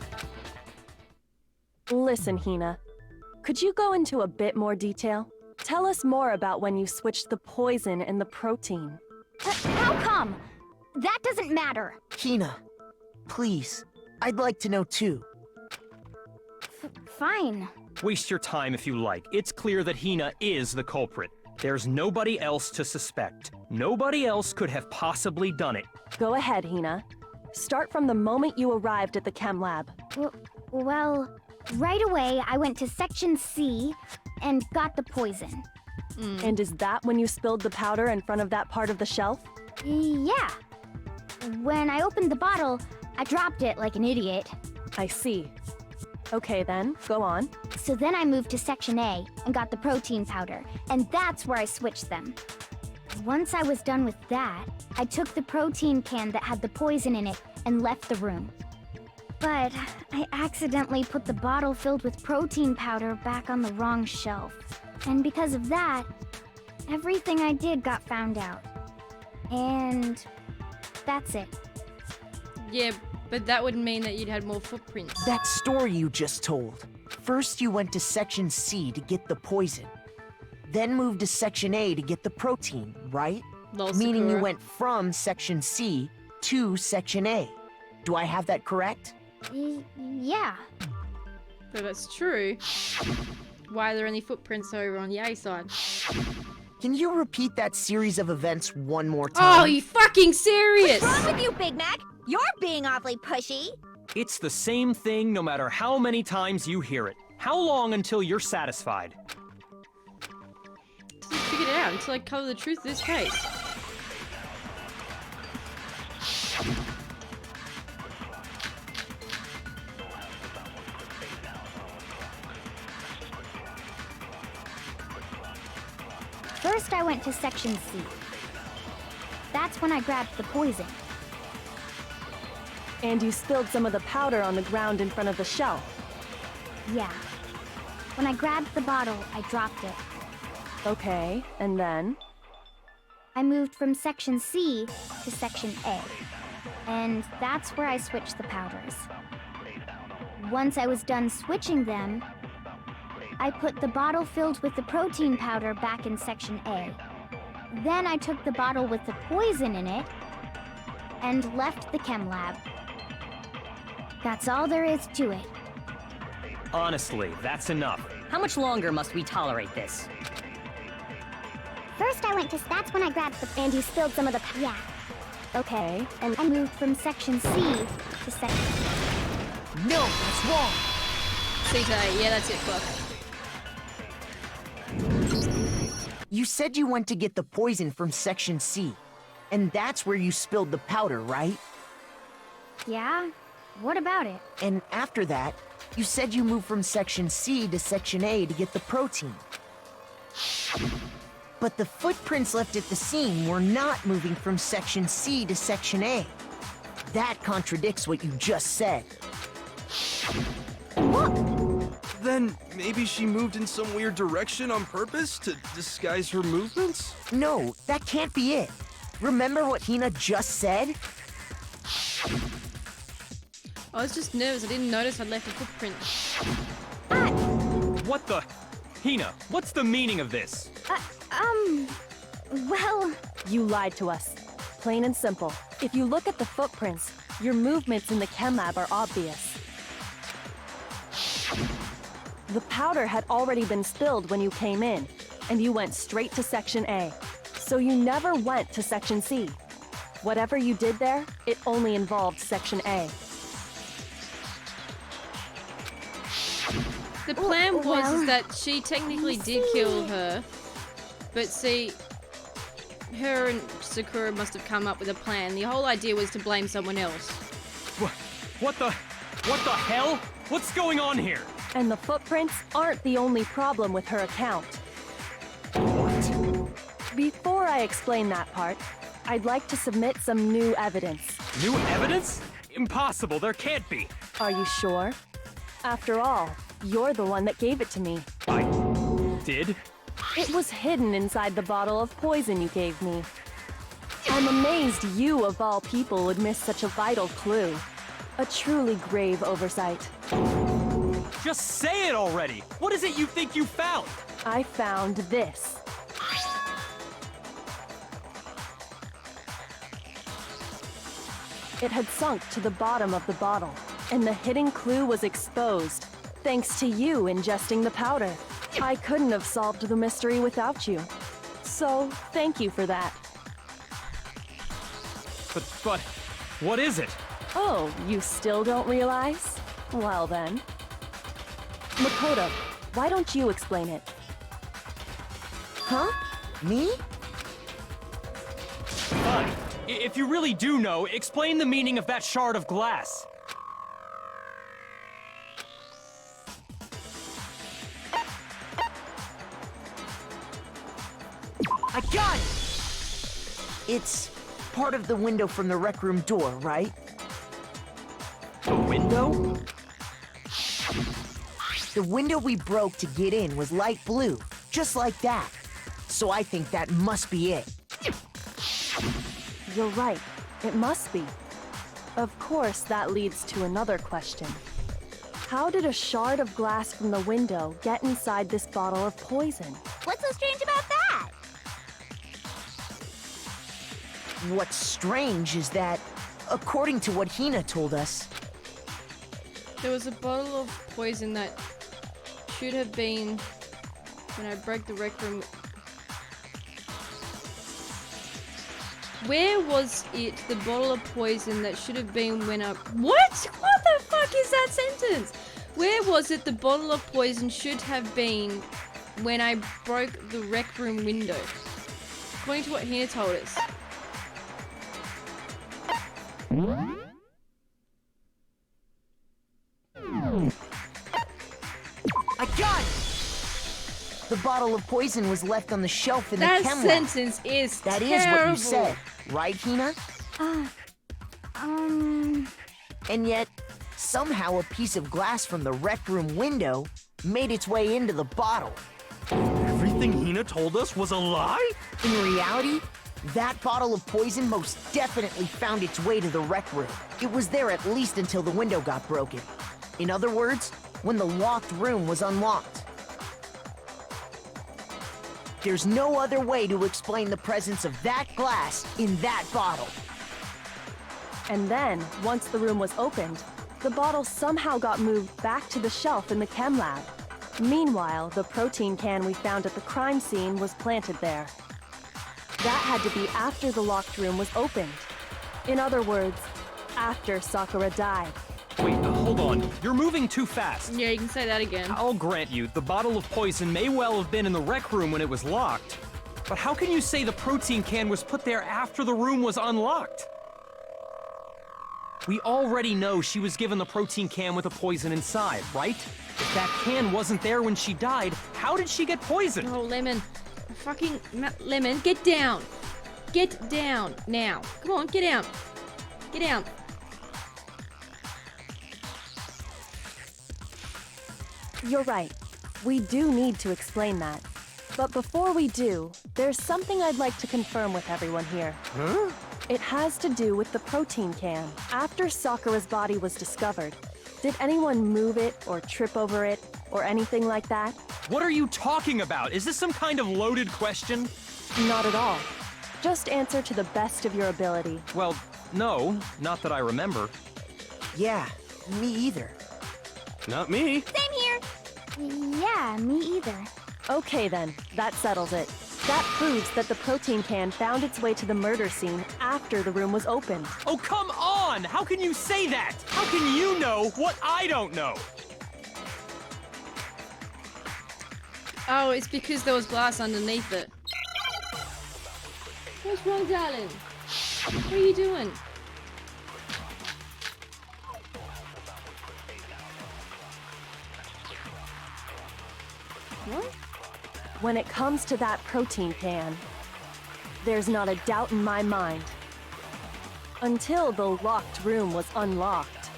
Listen, Hina. Could you go into a bit more detail? Tell us more about when you switched the poison and the protein. How come? That doesn't matter. Hina, please, I'd like to know too. Fine. Waste your time if you like. It's clear that Hina is the culprit. There's nobody else to suspect. Nobody else could have possibly done it. Go ahead, Hina. Start from the moment you arrived at the chem lab. Well, right away I went to Section C and got the poison. And is that when you spilled the powder in front of that part of the shelf? Yeah. When I opened the bottle, I dropped it like an idiot. I see. Okay then, go on. So then I moved to Section A and got the protein powder, and that's where I switched them. Once I was done with that, I took the protein can that had the poison in it and left the room. But I accidentally put the bottle filled with protein powder back on the wrong shelf. And because of that, everything I did got found out. And that's it. Yeah, but that would mean that you'd had more footprints. That story you just told. First you went to Section C to get the poison. Then moved to Section A to get the protein, right? Lol, Meaning you Sakura. went from Section C to Section A. Do I have that correct? Yeah. But that's true. Why are there only footprints over on the A side? Can you repeat that series of events one more time? Oh, you fucking serious? What's wrong with you, Big Mac? You're being awfully pushy. It's the same thing no matter how many times you hear it. How long until you're satisfied? Just figured it out until I cover the truth of this case. First, I went to Section C. That's when I grabbed the poison. And you spilled some of the powder on the ground in front of the shelf. Yeah. When I grabbed the bottle, I dropped it. Okay, and then? I moved from Section C to Section A. And that's where I switched the powders. Once I was done switching them, I put the bottle filled with the protein powder back in Section A. Then I took the bottle with the poison in it and left the chem lab. That's all there is to it. Honestly, that's enough. How much longer must we tolerate this? First I went to... That's when I grabbed the... And you spilled some of the... Yeah. Okay, and I moved from Section C to Section... No, that's wrong. CJ, yeah, that's it, Clock. You said you went to get the poison from Section C. And that's where you spilled the powder, right? Yeah? What about it? And after that, you said you moved from Section C to Section A to get the protein. But the footprints left at the scene were not moving from Section C to Section A. That contradicts what you just said. Then maybe she moved in some weird direction on purpose to disguise her movements? No, that can't be it. Remember what Hina just said? I was just nervous. I didn't notice I'd left a footprint. What the? Hina, what's the meaning of this? Well... You lied to us. Plain and simple. If you look at the footprints, your movements in the chem lab are obvious. The powder had already been spilled when you came in, and you went straight to Section A. So you never went to Section C. Whatever you did there, it only involved Section A. The plan was Well, is that she technically did kill her, but see, her and Sakura must have come up with a plan. The whole idea was to blame someone else. What the hell? What's going on here? And the footprints aren't the only problem with her account. What? Before I explain that part, I'd like to submit some new evidence. New evidence? Impossible, there can't be. Are you sure? After all, you're the one that gave it to me. I did? It was hidden inside the bottle of poison you gave me. I'm amazed you, of all people, would miss such a vital clue. A truly grave oversight. Just say it already! What is it you think you found? I found this. It had sunk to the bottom of the bottle, and the hidden clue was exposed, thanks to you ingesting the powder. I couldn't have solved the mystery without you. So, thank you for that. But, what is it? Oh, you still don't realize? Well then. Makoto, why don't you explain it? Huh? Me? Fine. If you really do know, explain the meaning of that shard of glass. I got it! It's part of the window from the rec room door, right? The window? The window we broke to get in was light blue, just like that. So I think that must be it. You're right. It must be. Of course, that leads to another question. How did a shard of glass from the window get inside this bottle of poison? What's so strange about that? What's strange is that, according to what Hina told us, There was a bottle of poison that should have been when I broke the rec room. Where was it, the bottle of poison that should have been when I... What? What the fuck is that sentence? Where was it, the bottle of poison should have been when I broke the rec room window? According to what Hina told us. I got it! The bottle of poison was left on the shelf in That the chem lab. sentence is That terrible. is what you said, right, Hina? And yet, somehow a piece of glass from the rec room window made its way into the bottle. Everything Hina told us was a lie? In reality, that bottle of poison most definitely found its way to the rec room. It was there at least until the window got broken. In other words, when the locked room was unlocked. There's no other way to explain the presence of that glass in that bottle. And then, once the room was opened, the bottle somehow got moved back to the shelf in the chem lab. Meanwhile, the protein can we found at the crime scene was planted there. That had to be after the locked room was opened. In other words, after Sakura died. Wait, hold on. You're moving too fast. Yeah, you can say that again. I'll grant you, the bottle of poison may well have been in the rec room when it was locked. But how can you say the protein can was put there after the room was unlocked? We already know she was given the protein can with the poison inside, right? If that can wasn't there when she died, how did she get poisoned? Oh, Lemon. Fucking Lemon, get down. Get down now. Come on, get down. Get down. You're right. We do need to explain that. But before we do, there's something I'd like to confirm with everyone here. Huh? It has to do with the protein can. After Sakura's body was discovered, did anyone move it or trip over it or anything like that? What are you talking about? Is this some kind of loaded question? Not at all. Just answer to the best of your ability. Well, no, not that I remember. Yeah, me either. Not me. Same here. Yeah, me either. Okay then, that settles it. That proves that the protein can found its way to the murder scene after the room was opened. Oh, come on! How can you say that? How can you know what I don't know? Oh, it's because there was glass underneath it. What's wrong, darling? What are you doing? What? When it comes to that protein can, there's not a doubt in my mind. Until the locked room was unlocked,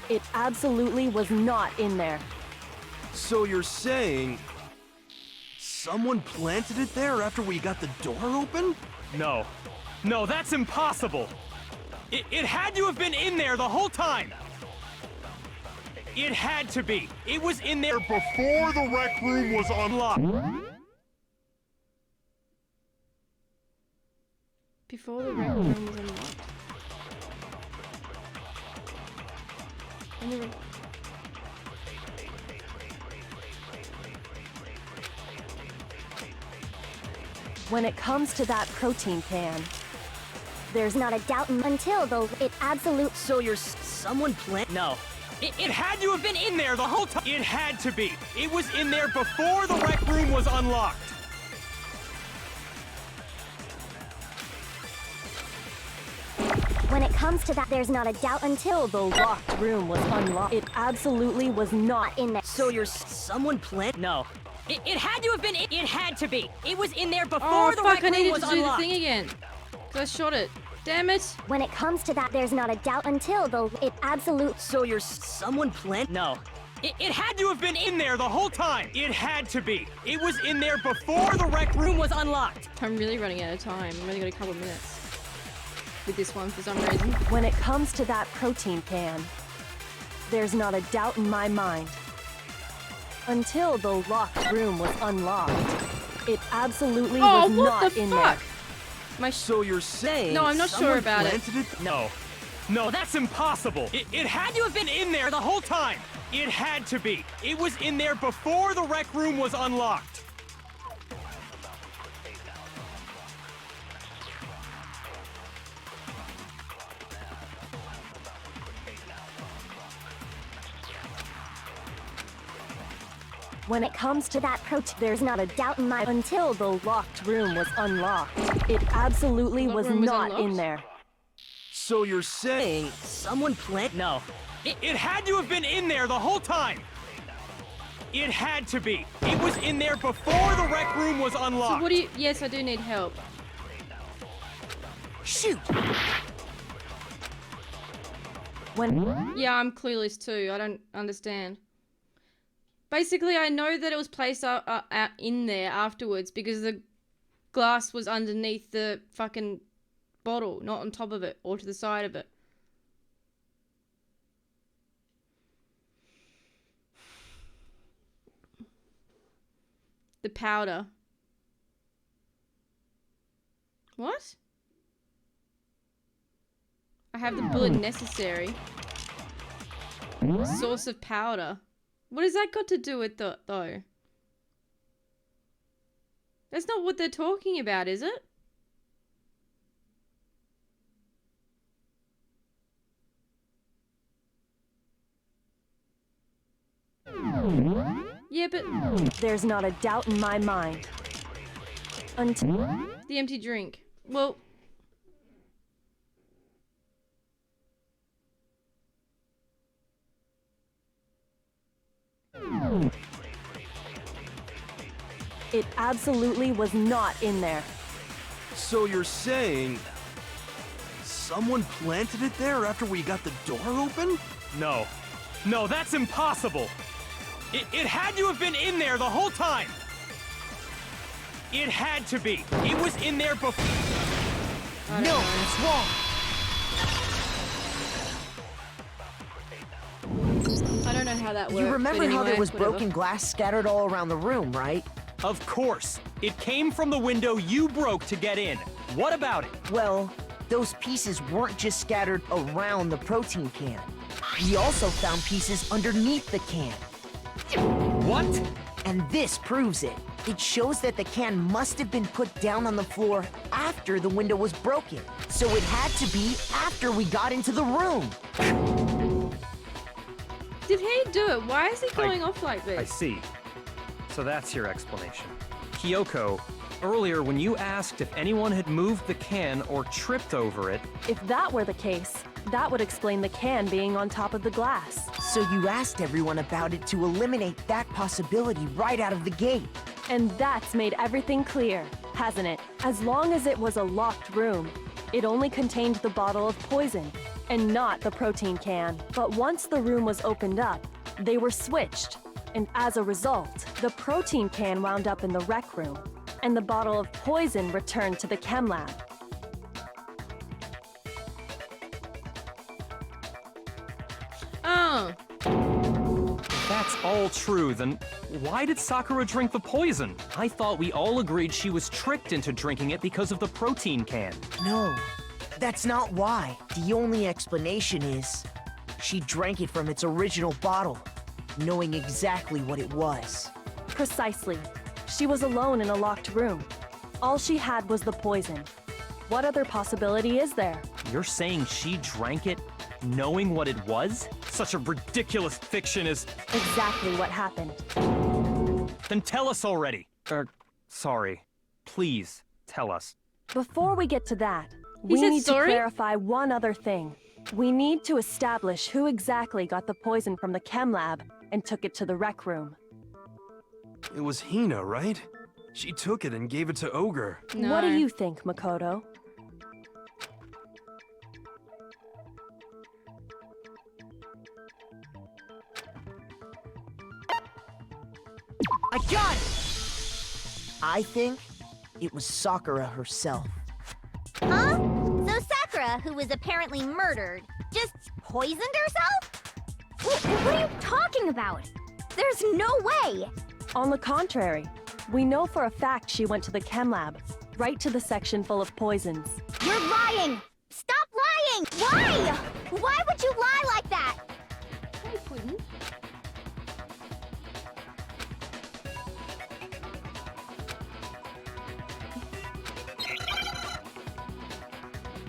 it absolutely was not in there. So you're saying someone planted it there after we got the door open? No. No, that's impossible! It had to have been in there the whole time! It had to be! It was in there before the rec room was unlocked! Before the rec room was unlocked. And the When it comes to that protein can, There's not a doubt until it absolute. So you're someone plant? No. It had to have been in there the whole time! It had to be! It was in there before the rec room was unlocked! When it comes to that, there's not a doubt until the locked room was unlocked. It absolutely was not in there. So you're someone plant? No. It had to have been. It had to be. It was in there Oh, before the fuck, rec I room needed was to do the unlocked. thing again. Because I shot it. Damn it. When it comes to that, there's not a doubt until it absolute. So you're someone plant? No. It had to have been in there the whole time! It had to be! It was in there before the rec room Room was unlocked. I'm really running out of time. I've only got a couple of minutes. With this one for some reason. When it comes to that protein can, there's not a doubt in my mind. Until the locked room was unlocked, it absolutely Oh, was what not the in fuck? there. My So you're saying No, I'm not sure someone about it. planted it? No. No, that's impossible! It had to have been in there the whole time! It had to be! It was in there before the rec room was unlocked! When it comes to that there's not a doubt in my Until the locked room was unlocked, it absolutely What was room was not in unlocked? there. So you're saying Someone plant? No. It had to have been in there the whole time! It had to be! It was in there before the rec room was So unlocked! what do you... Yes, I do need help. Shoot! Yeah, I'm clueless too. I don't understand. Basically, I know that it was placed in there afterwards because the glass was underneath the fucking bottle, not on top of it or to the side of it. The powder. What? I have the bullet necessary. Source of powder. What has that got to do with it, though? That's not what they're talking about, is it? Yeah, but... There's not a doubt in my mind. Until... The empty drink. Well... It absolutely was not in there. So you're saying someone planted it there after we got the door open? No. No, that's impossible! It had to have been in there the whole time! It had to be! It was in there before... No, it's wrong. I don't know how that works. You remember but how there anyway, was whatever. broken glass scattered all around the room, right? Of course! It came from the window you broke to get in. What about it? Well, those pieces weren't just scattered around the protein can. We also found pieces underneath the can. What? And this proves it. It shows that the can must have been put down on the floor after the window was broken. So it had to be after we got into the room. Did he do it? Why is he going off like I this? see. So that's your explanation. Kyoko, earlier when you asked if anyone had moved the can or tripped over it... If that were the case, that would explain the can being on top of the glass. So you asked everyone about it to eliminate that possibility right out of the gate. And that's made everything clear, hasn't it? As long as it was a locked room, it only contained the bottle of poison, and not the protein can. But once the room was opened up, they were switched. And as a result, the protein can wound up in the rec room, and the bottle of poison returned to the chem lab. Oh. If that's all true, then why did Sakura drink the poison? I thought we all agreed she was tricked into drinking it because of the protein can. No, that's not why. The only explanation is she drank it from its original bottle, knowing exactly what it was. Precisely. She was alone in a locked room. All she had was the poison. What other possibility is there? You're saying she drank it knowing what it was? Such a ridiculous fiction is... Exactly what happened. Then tell us already. Sorry. Please, tell us. Before we get to that, we said need sorry? to clarify one other thing. We need to establish who exactly got the poison from the chem lab and took it to the rec room. It was Hina, right? She took it and gave it to Ogre. No. What do you think, Makoto? I got it! I think it was Sakura herself. Huh? So Sakura, who was apparently murdered, just poisoned herself? What are you talking about? There's no way! On the contrary, we know for a fact she went to the chem lab, right to the section full of poisons. You're lying! Stop lying! Why? Why would you lie like that? I wouldn't.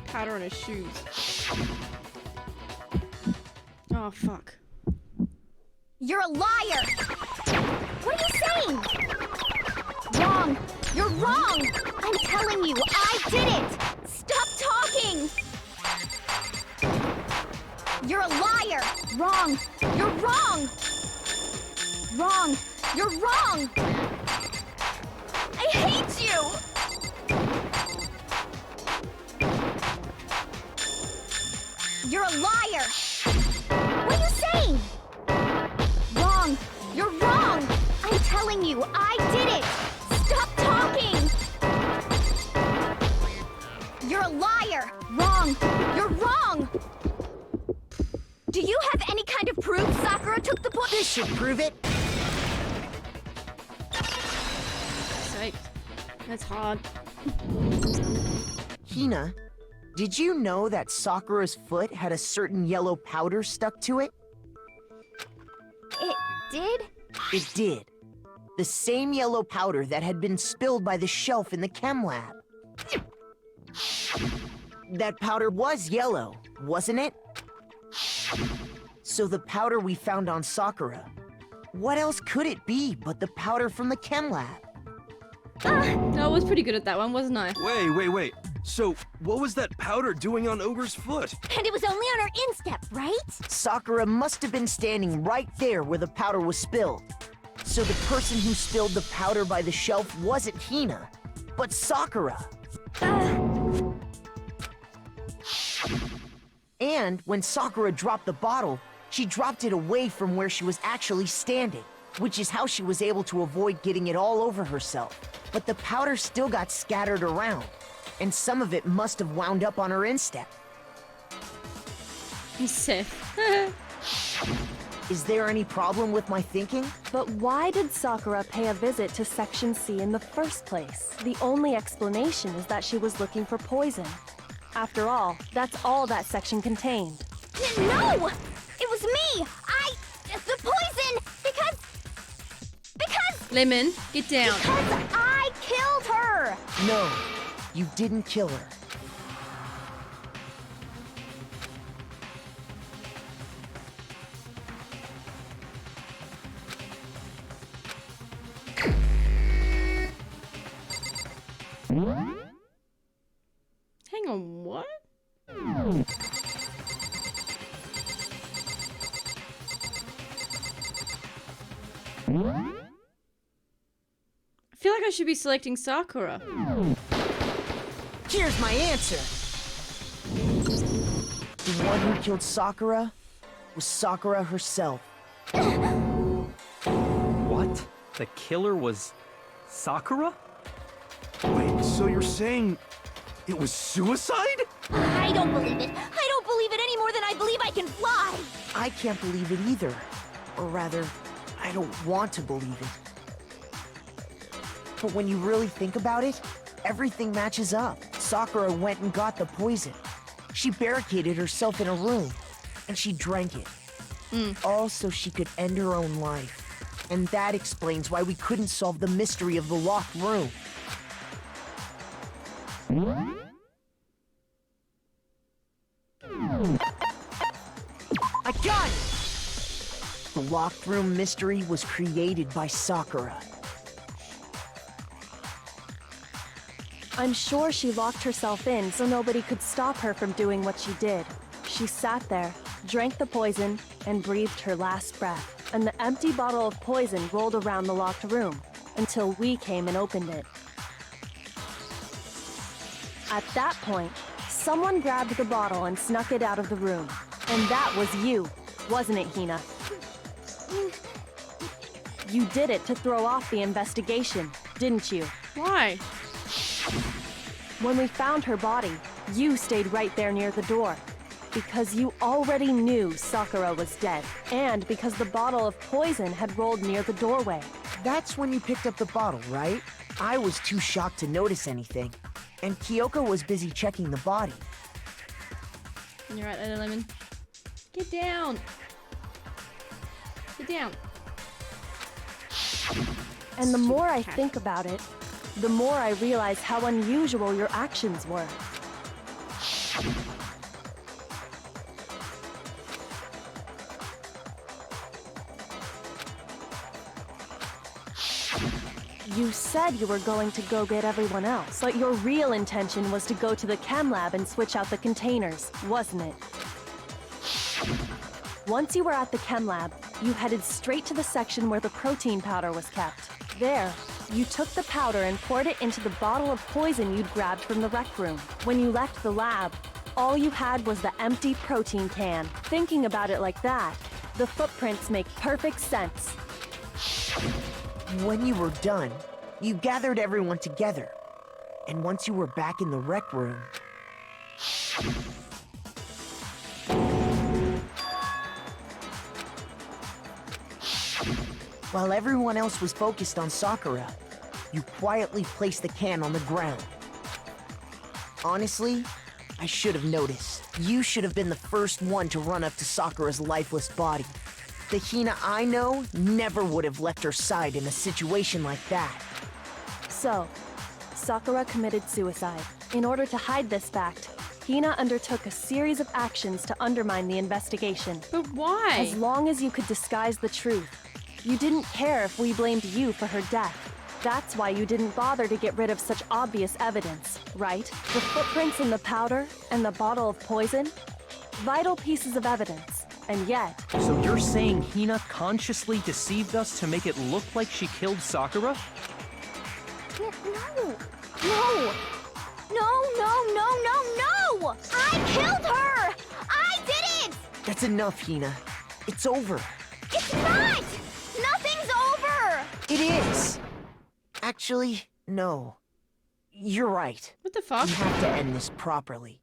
Powder on his shoes. Oh, fuck. You're a liar! What are you saying? Wrong! You're wrong! I'm telling you, I did it! Stop talking! You're a liar! Wrong! You're wrong! Wrong! You're wrong! I hate you! You're a liar! Do you have any kind of proof Sakura took the poison? This should prove it. Sake. That's hard. Hina, did you know that Sakura's foot had a certain yellow powder stuck to it? It did? It did. The same yellow powder that had been spilled by the shelf in the chem lab. That powder was yellow, wasn't it? So the powder we found on Sakura, what else could it be but the powder from the chem lab? No, I was pretty good at that one, wasn't I? Wait. So, what was that powder doing on Ogre's foot? And it was only on her instep, right? Sakura must have been standing right there where the powder was spilled. So the person who spilled the powder by the shelf wasn't Hina, but Sakura. And when Sakura dropped the bottle, she dropped it away from where she was actually standing, which is how she was able to avoid getting it all over herself. But the powder still got scattered around, and some of it must have wound up on her instep. Seth. Is there any problem with my thinking? But why did Sakura pay a visit to Section C in the first place? The only explanation is that she was looking for poison. After all, that's all that section contained. No! It was me! The poison! Because... Lemon, get down. Because I killed her! No, you didn't kill her. Hang on, what? I feel like I should be selecting Sakura. Here's my answer. The one who killed Sakura was Sakura herself. What? The killer was Sakura? Wait, so you're saying it was suicide? I don't believe it. I don't believe it any more than I believe I can fly. I can't believe it either. Or rather, I don't want to believe it. But when you really think about it, everything matches up. Sakura went and got the poison. She barricaded herself in a room, and she drank it. All so she could end her own life. And that explains why we couldn't solve the mystery of the locked room. I got it! The locked room mystery was created by Sakura. I'm sure she locked herself in so nobody could stop her from doing what she did. She sat there, drank the poison, and breathed her last breath. And the empty bottle of poison rolled around the locked room until we came and opened it. At that point, someone grabbed the bottle and snuck it out of the room. And that was you, wasn't it, Hina? You did it to throw off the investigation, didn't you? Why? When we found her body, you stayed right there near the door. Because you already knew Sakura was dead, and because the bottle of poison had rolled near the doorway. That's when you picked up the bottle, right? I was too shocked to notice anything. And Kyoko was busy checking the body. You're right there, Lemon. Get down. Get down. And the more I think about it, the more I realize how unusual your actions were. You said you were going to go get everyone else, but your real intention was to go to the chem lab and switch out the containers, wasn't it? Once you were at the chem lab, you headed straight to the section where the protein powder was kept. There, you took the powder and poured it into the bottle of poison you'd grabbed from the rec room. When you left the lab, all you had was the empty protein can. Thinking about it like that, the footprints make perfect sense. When you were done, you gathered everyone together. And once you were back in the rec room... While everyone else was focused on Sakura, you quietly placed the can on the ground. Honestly, I should have noticed. You should have been the first one to run up to Sakura's lifeless body. The Hina I know never would have left her side in a situation like that. So, Sakura committed suicide. In order to hide this fact, Hina undertook a series of actions to undermine the investigation. But why? As long as you could disguise the truth, you didn't care if we blamed you for her death. That's why you didn't bother to get rid of such obvious evidence, right? The footprints in the powder and the bottle of poison? Vital pieces of evidence. And yet... So you're saying Hina consciously deceived us to make it look like she killed Sakura? No! No! No, no, no, no, no! I killed her! I did it! That's enough, Hina. It's over. It's not! Nothing's over! It is! Actually, no. You're right. What the fuck? We have to end this properly.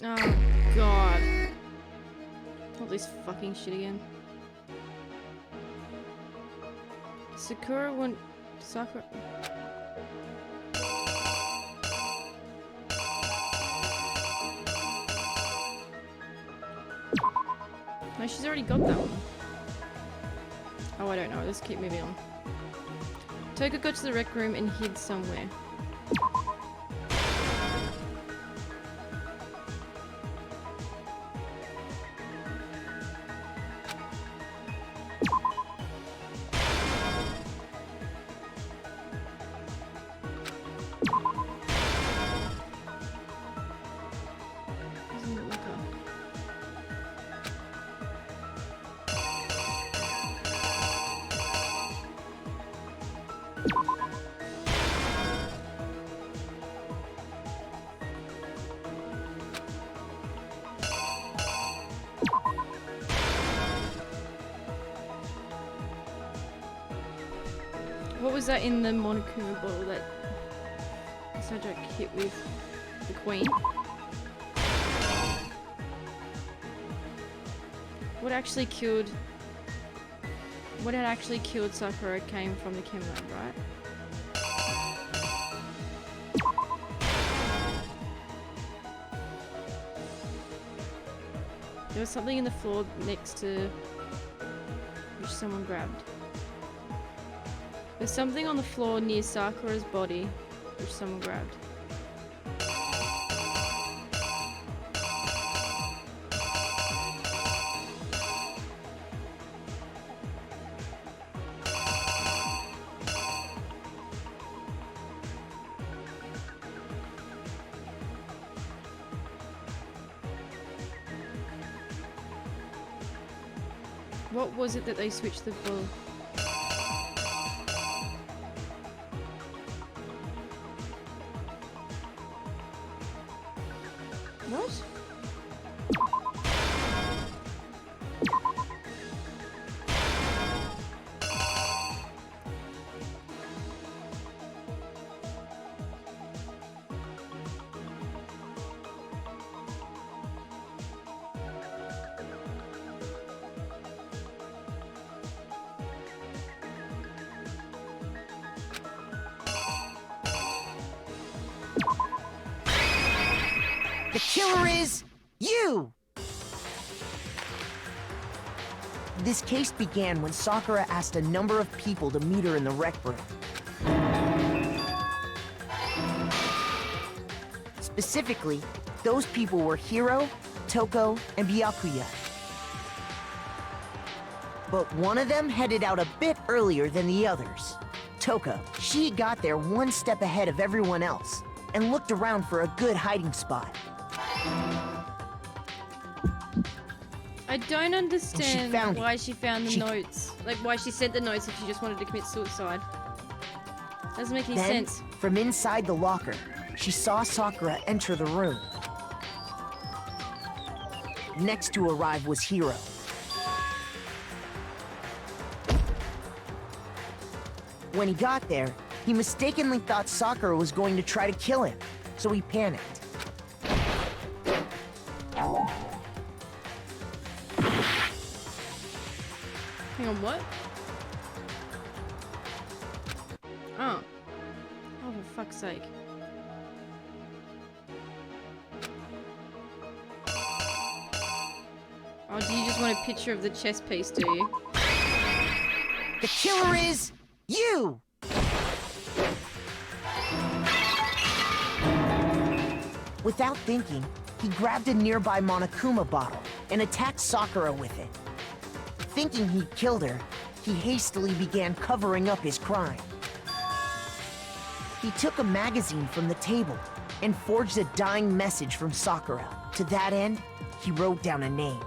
Oh, God. All this fucking shit again. Sakura. No, she's already got that one. Oh, I don't know. Let's keep moving on. Toka got to the rec room and hid somewhere. Isn't it like a... What was that in the Monokuma bottle that Sajak hit with the queen? What had actually killed Sakura came from the chem lab, right? There was something in the floor next to which someone grabbed. There's something on the floor near Sakura's body, which someone grabbed. What was it that they switched the ball? What? The killer is you! This case began when Sakura asked a number of people to meet her in the rec room. Specifically, those people were Hiro, Toko, and Byakuya. But one of them headed out a bit earlier than the others. Toko, she got there one step ahead of everyone else and looked around for a good hiding spot. I don't understand why she found the She- notes. Like, why she sent the notes if she just wanted to commit suicide. Doesn't make any Then, sense. from inside the locker, she saw Sakura enter the room. Next to arrive was Hiro. When he got there, he mistakenly thought Sakura was going to try to kill him, so he panicked. Hang on, what? Oh. Oh, for fuck's sake. Oh, do you just want a picture of the chess piece, do you? The killer is you! Without thinking, he grabbed a nearby Monokuma bottle and attacked Sakura with it. Thinking he'd killed her, he hastily began covering up his crime. He took a magazine from the table and forged a dying message from Sakura. To that end, he wrote down a name.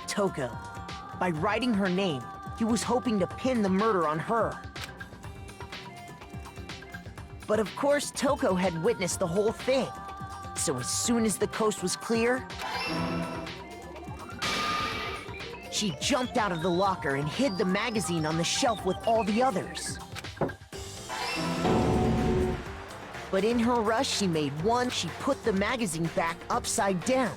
Toko. By writing her name, he was hoping to pin the murder on her. But of course, Toko had witnessed the whole thing. So as soon as the coast was clear, she jumped out of the locker and hid the magazine on the shelf with all the others. But in her rush, she put the magazine back upside down.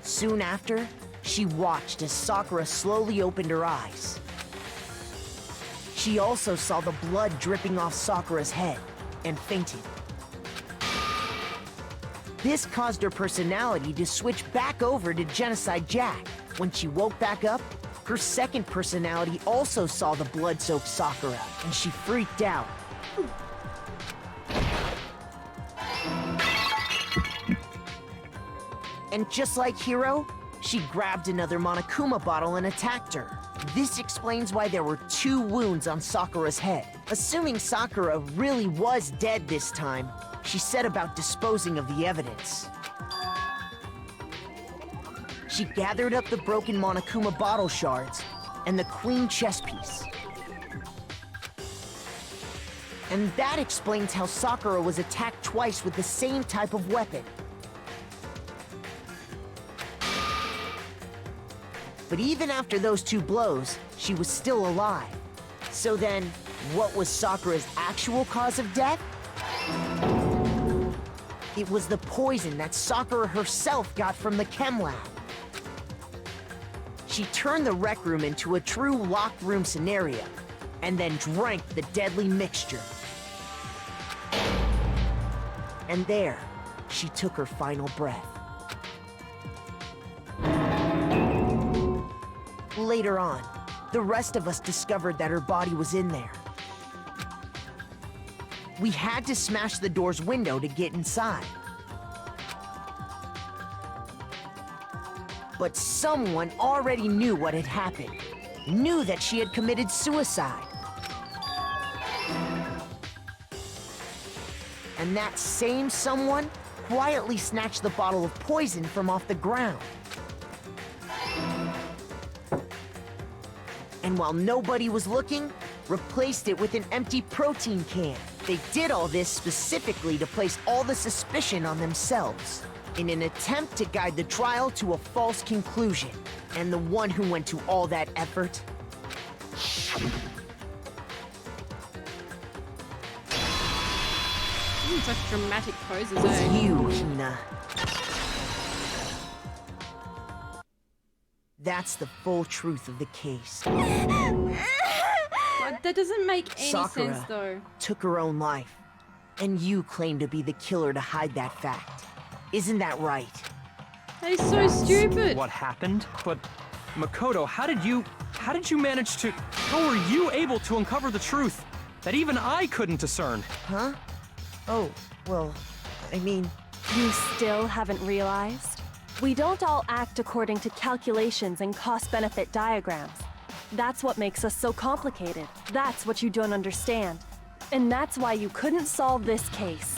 Soon after, she watched as Sakura slowly opened her eyes. She also saw the blood dripping off Sakura's head and fainted. This caused her personality to switch back over to Genocide Jack. When she woke back up, her second personality also saw the blood-soaked Sakura, and she freaked out. And just like Hiro, she grabbed another Monokuma bottle and attacked her. This explains why there were 2 wounds on Sakura's head. Assuming Sakura really was dead this time, she set about disposing of the evidence. She gathered up the broken Monokuma bottle shards and the queen chess piece. And that explains how Sakura was attacked twice with the same type of weapon. But even after those 2 blows, she was still alive. So then, what was Sakura's actual cause of death? It was the poison that Sakura herself got from the chem lab. She turned the rec room into a true locked room scenario, and then drank the deadly mixture. And there, she took her final breath. Later on, the rest of us discovered that her body was in there. We had to smash the door's window to get inside. But someone already knew what had happened, knew that she had committed suicide. And that same someone quietly snatched the bottle of poison from off the ground. And while nobody was looking, replaced it with an empty protein can. They did all this specifically to place all the suspicion on themselves, in an attempt to guide the trial to a false conclusion. And the one who went to all that effort? Such dramatic poses, Was eh? you, Hina. That's the full truth of the case. Like, that doesn't make any Sakura sense, though. took her own life, and you claim to be the killer to hide that fact. Isn't that right? That is so stupid. What happened? But Makoto, how did you manage to... How were you able to uncover the truth that even I couldn't discern? Huh? Oh, well, I mean... You still haven't realized? We don't all act according to calculations and cost-benefit diagrams. That's what makes us so complicated. That's what you don't understand. And that's why you couldn't solve this case.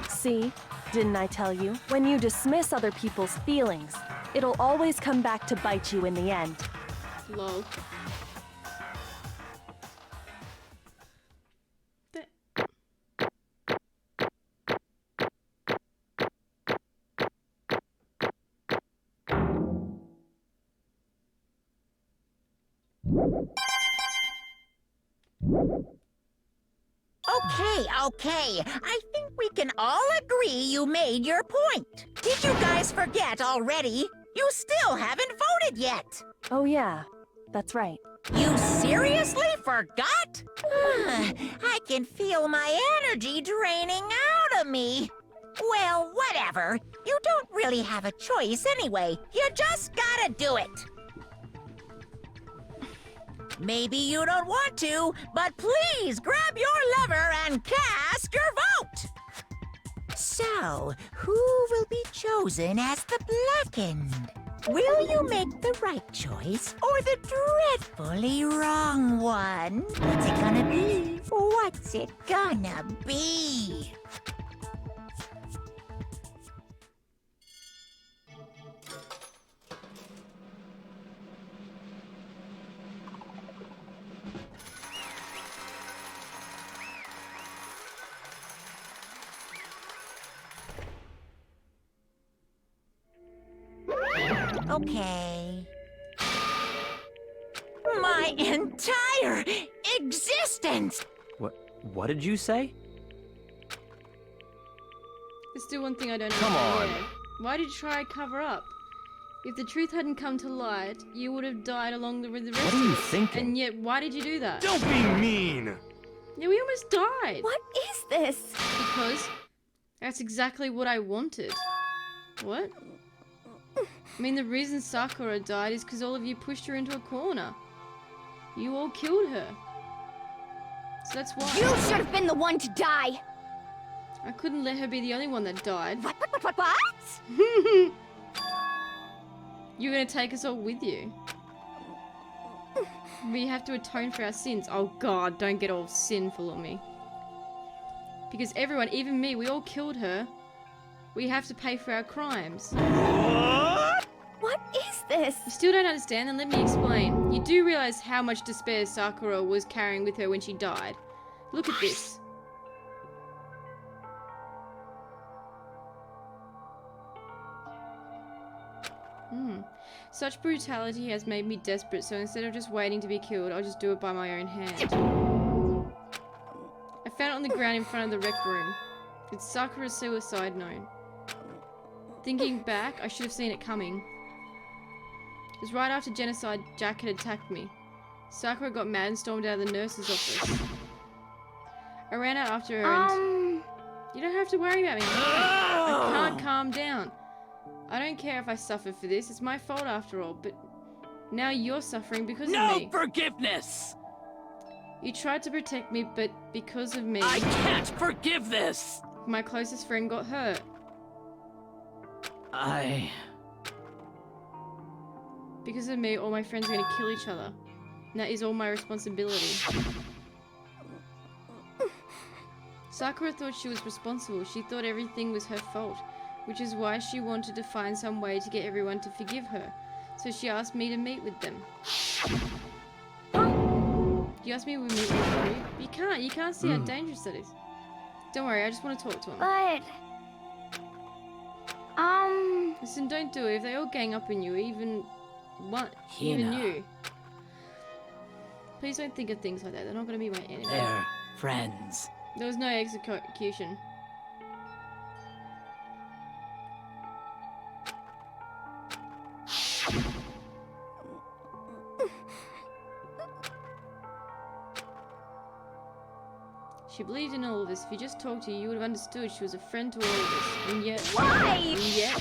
See? Didn't I tell you? When you dismiss other people's feelings, it'll always come back to bite you in the end. Lol. Okay, Okay. I think we can all agree you made your point. Did you guys forget already? You still haven't voted yet. Oh, yeah, that's right. You seriously forgot? I can feel my energy draining out of me. Well, whatever. You don't really have a choice anyway. You just gotta do it. Maybe you don't want to, but please grab your lever and cast your vote. So, who will be chosen as the blackened? Will you make the right choice or the dreadfully wrong one? What's it gonna be? What's it gonna be? Okay. My entire existence! What did you say? There's still one thing I don't Come understand. on. Why did you try to cover up? If the truth hadn't come to light, you would have died along with the rest What are you of us. thinking? And yet, why did you do that? Don't be mean! Yeah, we almost died. What is this? Because that's exactly what I wanted. What? I mean, the reason Sakura died is because all of you pushed her into a corner. You all killed her. So that's why. You should have been the one to die. I couldn't let her be the only one that died. What? You're gonna take us all with you. We have to atone for our sins. Oh god, don't get all sinful on me. Because everyone, even me, we all killed her. We have to pay for our crimes. What is this? You still don't understand? Then let me explain. You do realize how much despair Sakura was carrying with her when she died. Look at this. Such brutality has made me desperate, so instead of just waiting to be killed, I'll just do it by my own hand. I found it on the ground in front of the rec room. It's Sakura's suicide note. Thinking back, I should have seen it coming. It was right after genocide Jack had attacked me. Sakura got mad and stormed out of the nurse's office. I ran out after her and... You don't have to worry about me. I can't calm down. I don't care if I suffer for this. It's my fault after all, but now you're suffering because of me. No forgiveness! You tried to protect me, but because of me... I can't forgive this! My closest friend got hurt. Because of me, all my friends are going to kill each other. And that is all my responsibility. Sakura thought she was responsible. She thought everything was her fault. Which is why she wanted to find some way to get everyone to forgive her. So she asked me to meet with them. You asked me to meet with you? You can't see how dangerous that is. Don't worry, I just want to talk to him. But... Listen, don't do it. If they all gang up on you, even Hina. you. Please don't think of things like that. They're not going to be my enemy. They're friends. There was no execution. She believed in all of us. If you just talked to her, you would have understood she was a friend to all of us. And yet... Why? And yet...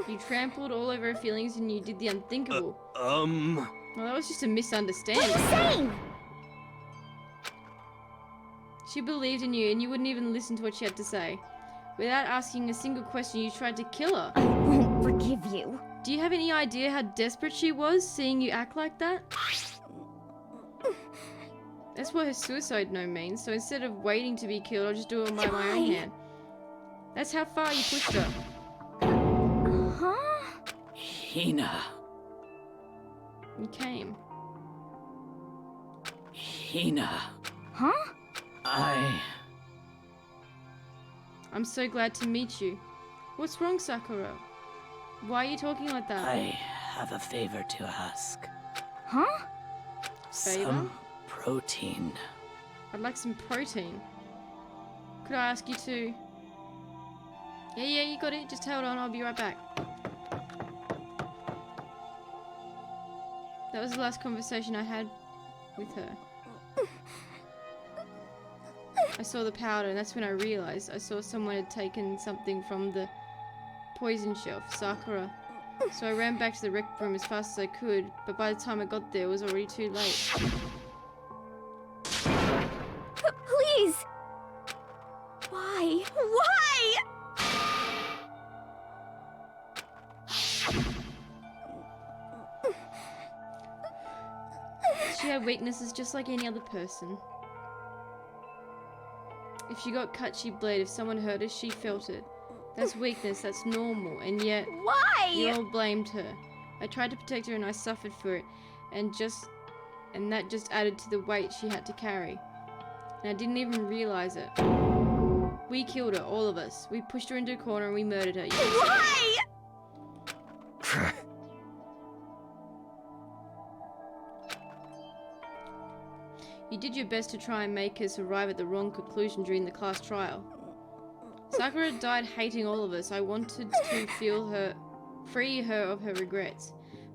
You trampled all over her feelings and you did the unthinkable. Well, that was just a misunderstanding. What are you saying? She believed in you and you wouldn't even listen to what she had to say. Without asking a single question, you tried to kill her. I won't forgive you. Do you have any idea how desperate she was, seeing you act like that? That's what her suicide note means, so instead of waiting to be killed, I'll just do it by my own hand. That's how far you pushed her. Huh? Hina. You came. Hina. Huh? I'm so glad to meet you. What's wrong, Sakura? Why are you talking like that? I have a favor to ask. Huh? Some protein. I'd like some protein. Could I ask you to... Yeah, you got it. Just hold on, I'll be right back. That was the last conversation I had with her. I saw the powder, and that's when I realized I saw someone had taken something from the poison shelf, Sakura. So I ran back to the rec room as fast as I could, but by the time I got there, it was already too late. Please! Why? Why? She had weaknesses just like any other person. If she got cut, she bled. If someone hurt her, she felt it. That's weakness, that's normal, and yet Why? you all blamed her. I tried to protect her and I suffered for it, and that just added to the weight she had to carry. And I didn't even realize it. We killed her, all of us. We pushed her into a corner and we murdered her. Why? You did your best to try and make us arrive at the wrong conclusion during the class trial. Sakura died hating all of us. I wanted to free her of her regrets.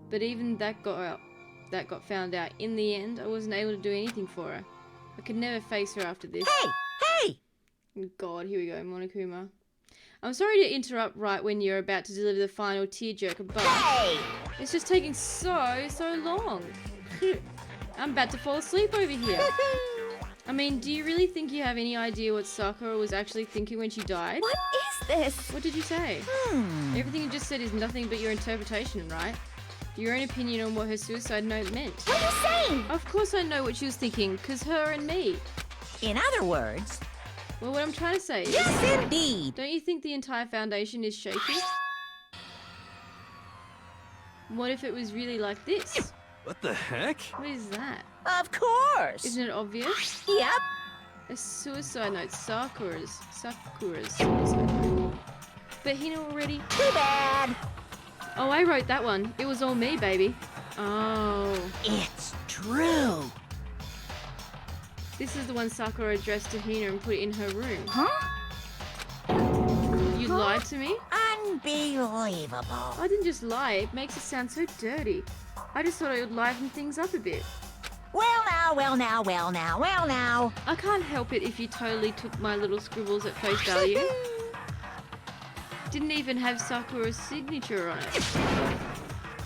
But even that got found out. In the end, I wasn't able to do anything for her. I could never face her after this. Hey! God, here we go, Monokuma. I'm sorry to interrupt right when you're about to deliver the final tearjerker, but it's just taking so long. I'm about to fall asleep over here. I mean, do you really think you have any idea what Sakura was actually thinking when she died? What is this? What did you say? Everything you just said is nothing but your interpretation, right? Your own opinion on what her suicide note meant. What are you saying? Of course I know what she was thinking, because her and me. In other words... Well, what I'm trying to say is... Yes, indeed! Don't you think the entire foundation is shaky? What if it was really like this? What the heck? What is that? Of course! Isn't it obvious? Yep. A suicide note. Sakura's suicide note. But Hina already... Too bad! Oh, I wrote that one. It was all me, baby. Oh. It's true! This is the one Sakura addressed to Hina and put it in her room. Huh? You lied to me? Unbelievable. I didn't just lie. It makes it sound so dirty. I just thought I would liven things up a bit. Well now. I can't help it if you totally took my little scribbles at face value. Didn't even have Sakura's signature on it.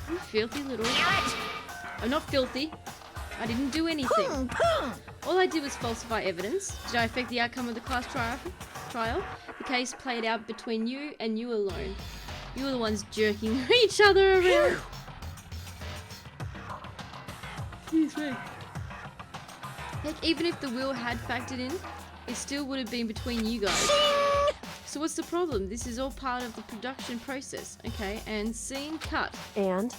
You filthy little... I'm not filthy. I didn't do anything. All I did was falsify evidence. Did I affect the outcome of the class trial? The case played out between you and you alone. You were the ones jerking each other around. Excuse me. Heck, even if the will had factored in, it still would have been between you guys. So what's the problem? This is all part of the production process, okay? And scene cut. And?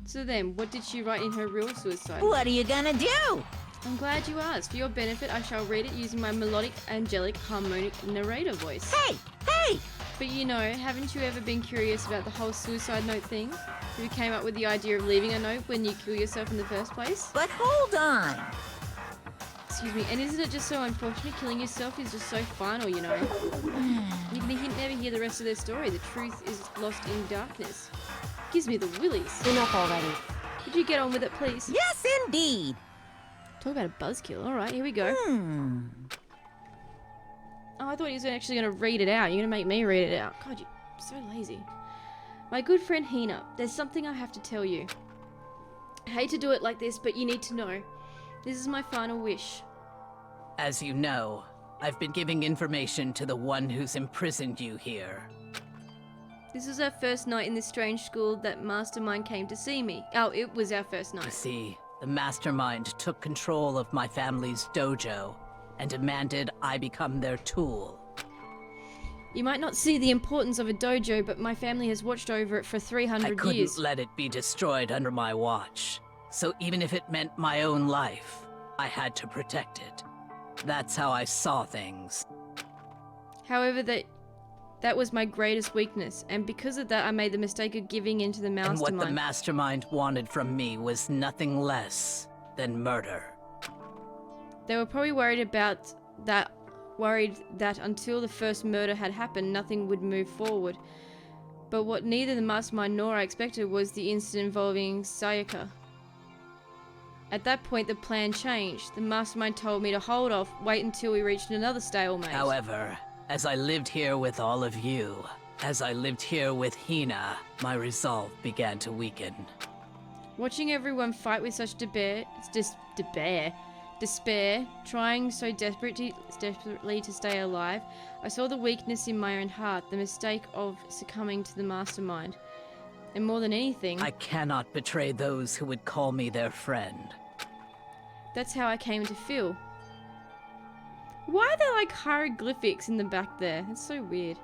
So then, what did she write in her real suicide? What are you gonna do? I'm glad you asked. For your benefit, I shall read it using my melodic, angelic, harmonic narrator voice. Hey! But you know, haven't you ever been curious about the whole suicide note thing? Who came up with the idea of leaving a note when you kill yourself in the first place? But hold on. Excuse me, and isn't it just so unfortunate? Killing yourself is just so final, you know? You can never hear the rest of their story. The truth is lost in darkness. Gives me the willies. Enough already. Could you get on with it, please? Yes, indeed. Talk about a buzzkill. All right, here we go. Oh, I thought he was actually going to read it out. You're going to make me read it out. God, you're so lazy. My good friend Hina, there's something I have to tell you. I hate to do it like this, but you need to know. This is my final wish. As you know, I've been giving information to the one who's imprisoned you here. This was our first night in this strange school that Mastermind came to see me. Oh, it was our first You night. see, the Mastermind took control of my family's dojo and demanded I become their tool. You might not see the importance of a dojo, but my family has watched over it for 300 I couldn't years. let it be destroyed under my watch. So even if it meant my own life, I had to protect it. That's how I saw things. However, That was my greatest weakness, and because of that I made the mistake of giving in to the mastermind. And what the mastermind wanted from me was nothing less than murder. They were probably worried that until the first murder had happened, nothing would move forward. But what neither the mastermind nor I expected was the incident involving Sayaka. At that point, the plan changed. The mastermind told me to hold off, wait until we reached another stalemate. However, as I lived here with all of you, as I lived here with Hina, my resolve began to weaken. Watching everyone fight with such despair, trying so desperately to stay alive, I saw the weakness in my own heart, the mistake of succumbing to the mastermind. And more than anything, I cannot betray those who would call me their friend. That's how I came to feel. Why are there like hieroglyphics in the back there? It's so weird.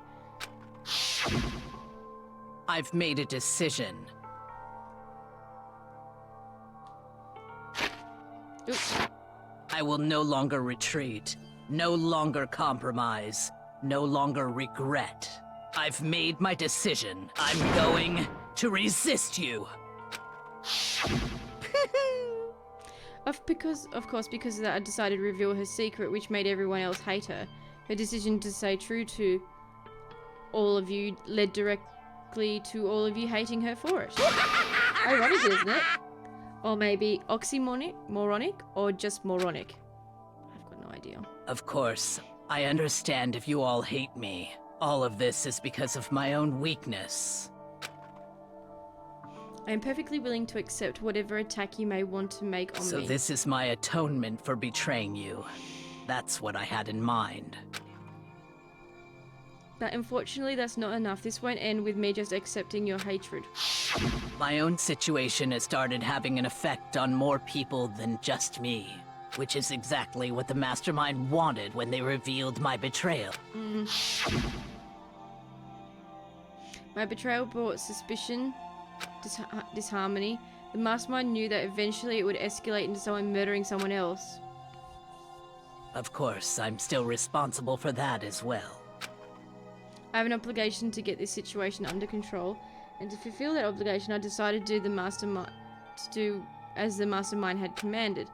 I've made a decision. Oops. I will no longer retreat, no longer compromise, no longer regret. I've made my decision. I'm going to resist you. Of course, because of that, I decided to reveal her secret, which made everyone else hate her. Her decision to stay true to all of you led directly to all of you hating her for it. Ironic, isn't it? Or maybe oxymoronic, or just moronic. I've got no idea. Of course, I understand if you all hate me. All of this is because of my own weakness. I am perfectly willing to accept whatever attack you may want to make on me. So this is my atonement for betraying you. That's what I had in mind. But unfortunately, that's not enough. This won't end with me just accepting your hatred. My own situation has started having an effect on more people than just me, which is exactly what the mastermind wanted when they revealed my betrayal. My betrayal brought suspicion, disharmony. The mastermind knew that eventually it would escalate into someone murdering someone else. Of course, I'm still responsible for that as well. I have an obligation to get this situation under control, and to fulfill that obligation, I decided to do as the mastermind had commanded.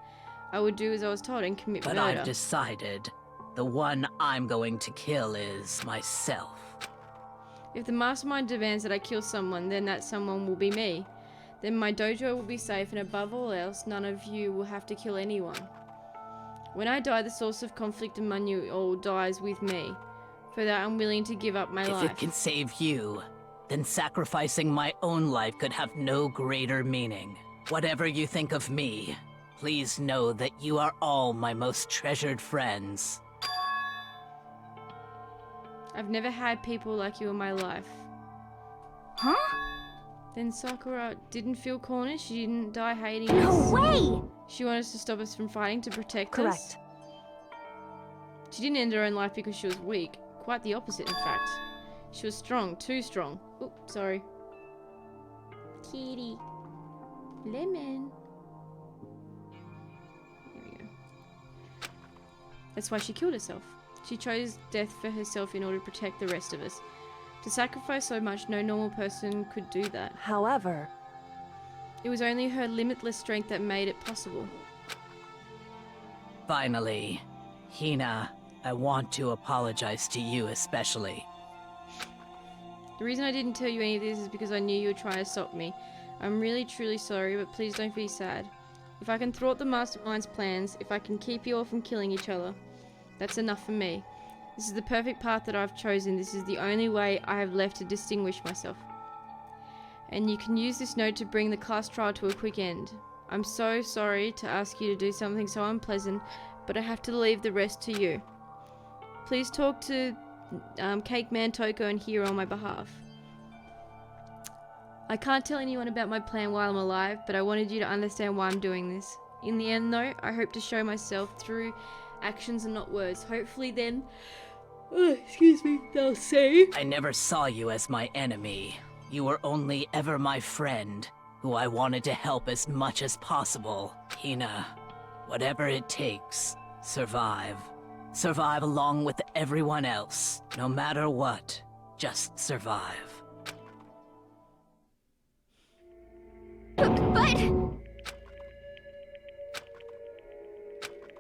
I would do as I was told and commit murder. But I've decided the one I'm going to kill is myself. If the mastermind demands that I kill someone, then that someone will be me. Then my dojo will be safe, and above all else, none of you will have to kill anyone. When I die, the source of conflict among you all dies with me. For that, I'm willing to give up my life. If it can save you, then sacrificing my own life could have no greater meaning. Whatever you think of me, please know that you are all my most treasured friends. I've never had people like you in my life. Huh? Then Sakura didn't feel cornered. She didn't die hating No us. way! She wanted us to stop us from fighting to protect us. Correct. She didn't end her own life because she was weak. Quite the opposite, in fact. She was strong, too strong. Oop, sorry. Kitty. Lemon. There we go. That's why she killed herself. She chose death for herself in order to protect the rest of us. To sacrifice so much, no normal person could do that. However, It was only her limitless strength that made it possible. Finally, Hina, I want to apologize to you especially. The reason I didn't tell you any of this is because I knew you would try to stop me. I'm really truly sorry, but please don't be sad. If I can thwart the mastermind's plans, if I can keep you all from killing each other, that's enough for me. This is the perfect path that I've chosen. This is the only way I have left to distinguish myself. And you can use this note to bring the class trial to a quick end. I'm so sorry to ask you to do something so unpleasant, but I have to leave the rest to you. Please talk to Cake Man, Toko, and Hiro on my behalf. I can't tell anyone about my plan while I'm alive, but I wanted you to understand why I'm doing this. In the end, though, I hope to show myself through actions and not words. Hopefully then, they'll say I never saw you as my enemy. You were only ever my friend, who I wanted to help as much as possible. Hina, whatever it takes, survive. Survive along with everyone else, no matter what. just survive. But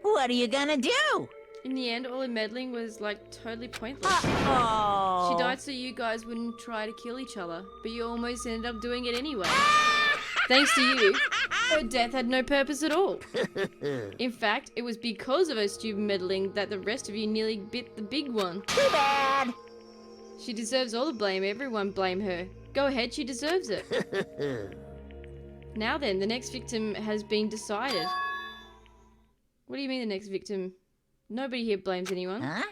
What are you gonna do? In the end, all her meddling was like totally pointless. Oh. She died so you guys wouldn't try to kill each other, but you almost ended up doing it anyway. Thanks to you, her death had no purpose at all. In fact, it was because of her stupid meddling that the rest of you nearly bit the big one. Too bad. She deserves all the blame. Everyone blame her. Go ahead, she deserves it. Now then, the next victim has been decided. What do you mean the next victim? Nobody here blames anyone. Huh?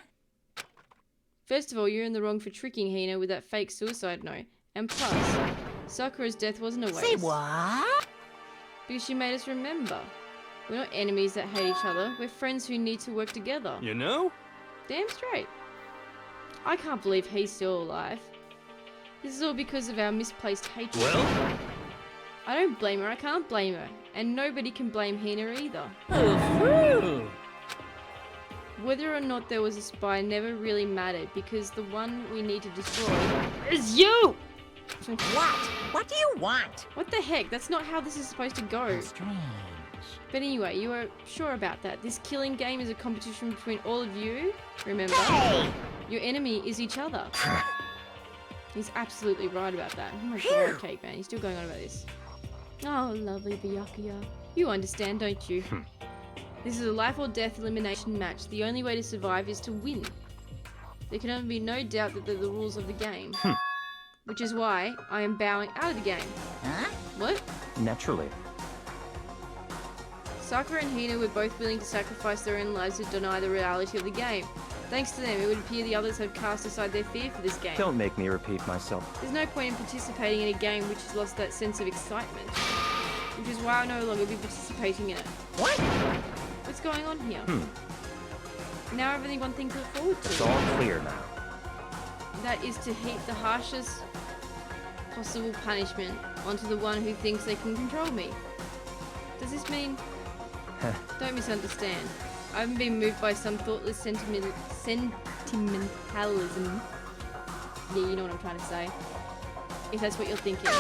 First of all, you're in the wrong for tricking Hina with that fake suicide note. And plus, Sakura's death wasn't a waste. Say what? Because she made us remember. We're not enemies that hate each other. We're friends who need to work together. You know? Damn straight. I can't believe he's still alive. This is all because of our misplaced hatred. Well? I don't blame her. I can't blame her. And nobody can blame Hina either. Ooh. Whether or not there was a spy never really mattered because the one we need to destroy is you! What? What do you want? What the heck? That's not how this is supposed to go. Strange. But anyway, you are sure about that. This killing game is a competition between all of you. Remember, Hey! your enemy is each other. He's absolutely right about that. Oh my god, Cake Man, he's still going on about this. Oh, lovely Byakuya. You understand, don't you? This is a life or death elimination match. The only way to survive is to win. There can only be no doubt that they're the rules of the game. Which is why I am bowing out of the game. Huh? What? Naturally. Sakura and Hina were both willing to sacrifice their own lives to deny the reality of the game. Thanks to them, it would appear the others have cast aside their fear for this game. Don't make me repeat myself. There's no point in participating in a game which has lost that sense of excitement. Which is why I'll no longer be participating in it. What? What's going on here? Now everything one thing to look forward to. It's all clear now. That is to heap the harshest possible punishment onto the one who thinks they can control me. Does this mean... Don't misunderstand. I haven't been moved by some thoughtless sentimentalism. Yeah, you know what I'm trying to say. If that's what you're thinking.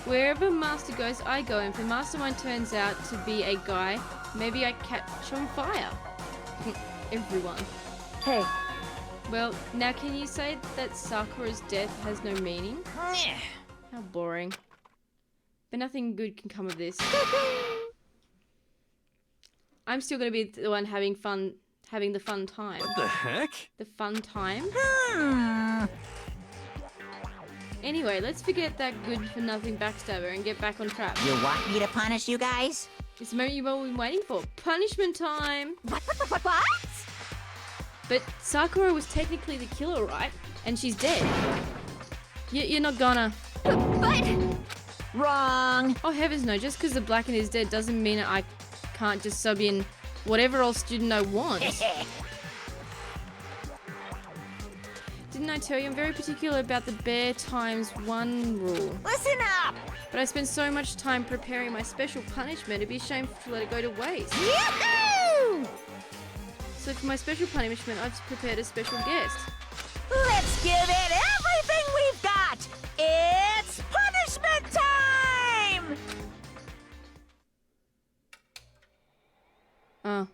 Wherever Master goes, I go. And if the Mastermind turns out to be a guy, maybe I catch on fire. Everyone. Hey, Well, now can you say that Sakura's death has no meaning? How boring. But nothing good can come of this. I'm still gonna be the one having the fun time. What the heck? The fun time? Anyway, let's forget that good-for-nothing backstabber and get back on track. You want me to punish you guys? It's the moment you've all been waiting for. Punishment time! What? But Sakura was technically the killer, right? And she's dead. You're not gonna... But Wrong. Oh, heavens no. Just because the Blacken is dead doesn't mean I can't just sub in whatever else student I want. Didn't I tell you I'm very particular about the bare times one rule? Listen up. But I spend so much time preparing my special punishment, it'd be shameful to let it go to waste. Yahoo! So for my special punishment, I've prepared a special guest. Let's give it everything we've got. It's punishment time. Oh.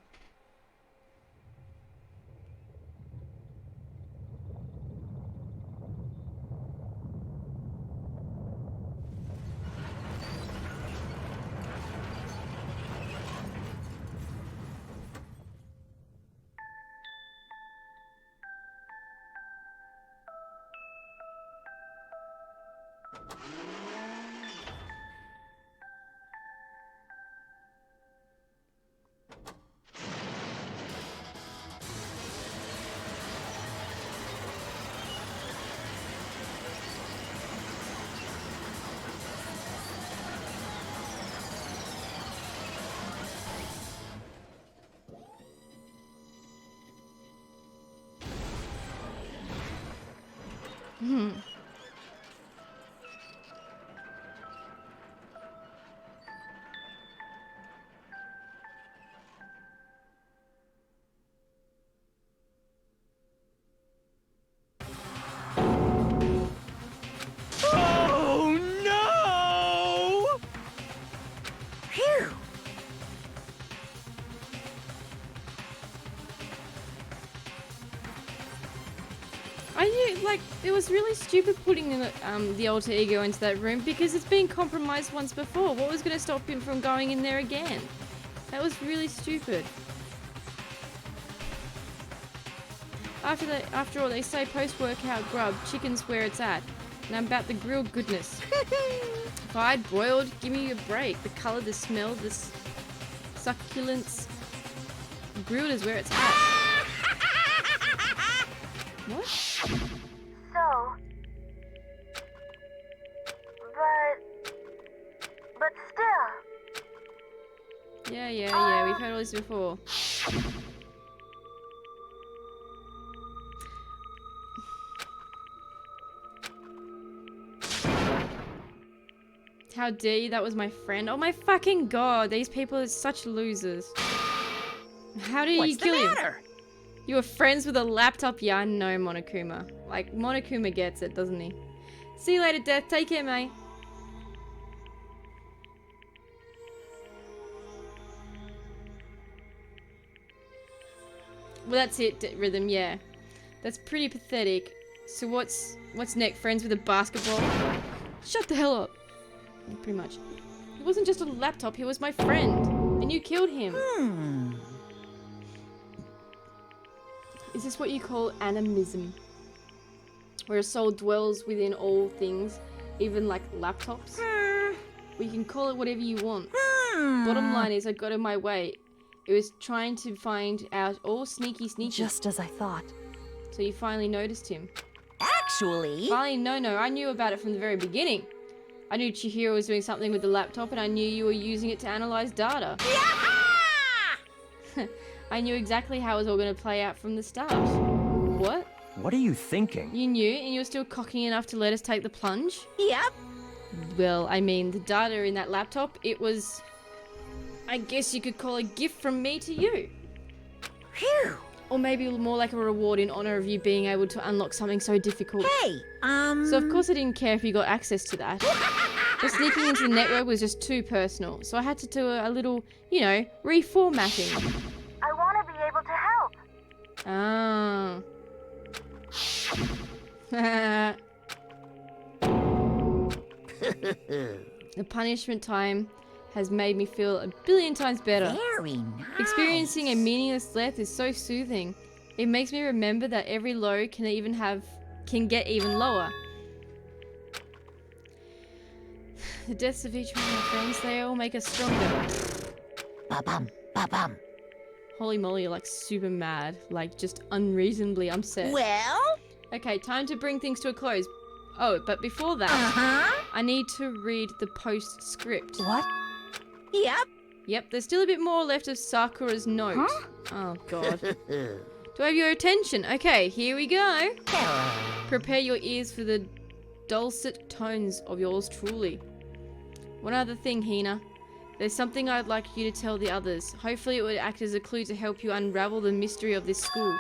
It was really stupid putting the alter ego into that room because it's been compromised once before. What was going to stop him from going in there again? That was really stupid. After all, they say post-workout grub, chicken's where it's at. And I'm about the grilled goodness. Fried, broiled, give me a break. The colour, the smell, the succulence. Grilled is where it's at. What? So... But still... Yeah, we've heard all this before. How dare you? That was my friend. Oh my fucking god, these people are such losers. How did you kill him? You were friends with a laptop? Yeah, I know, Monokuma. Like, Monokuma gets it, doesn't he? See you later, Death. Take care, mate. Well, that's it, Rhythm, yeah. That's pretty pathetic. So what's next? Friends with a basketball? Shut the hell up. Pretty much. It wasn't just a laptop, he was my friend. And you killed him. Is this what you call animism? Where a soul dwells within all things, even like laptops? Well, you can call it whatever you want. Bottom line is, I got in my way. It was trying to find out all sneaky. Just as I thought. So you finally noticed him. Actually... Finally, no, I knew about it from the very beginning. I knew Chihiro was doing something with the laptop and I knew you were using it to analyze data. I knew exactly how it was all going to play out from the start. What? What are you thinking? You knew, and you were still cocky enough to let us take the plunge? Yep. Well, I mean, the data in that laptop, it was... I guess you could call a gift from me to you. Phew. Or maybe more like a reward in honor of you being able to unlock something so difficult. Hey, So of course I didn't care if you got access to that. But sneaking into the network was just too personal. So I had to do a little, you know, reformatting. I want to be able to help. Ah. The punishment time has made me feel a billion times better. very nice. Experiencing a meaningless death is so soothing. It makes me remember that every low can get even lower. The deaths of each one of my friends, they all make us stronger. Ba-bum, ba-bum. Holy moly, you're like super mad. Like just unreasonably upset. Well? Okay, time to bring things to a close. Oh, but before that, I need to read the postscript. What? Yep. Yep, there's still a bit more left of Sakura's note. Oh god. Do I have your attention? Okay, here we go. Prepare your ears for the dulcet tones of yours truly. One other thing, Hina. There's something I'd like you to tell the others. Hopefully it would act as a clue to help you unravel the mystery of this school.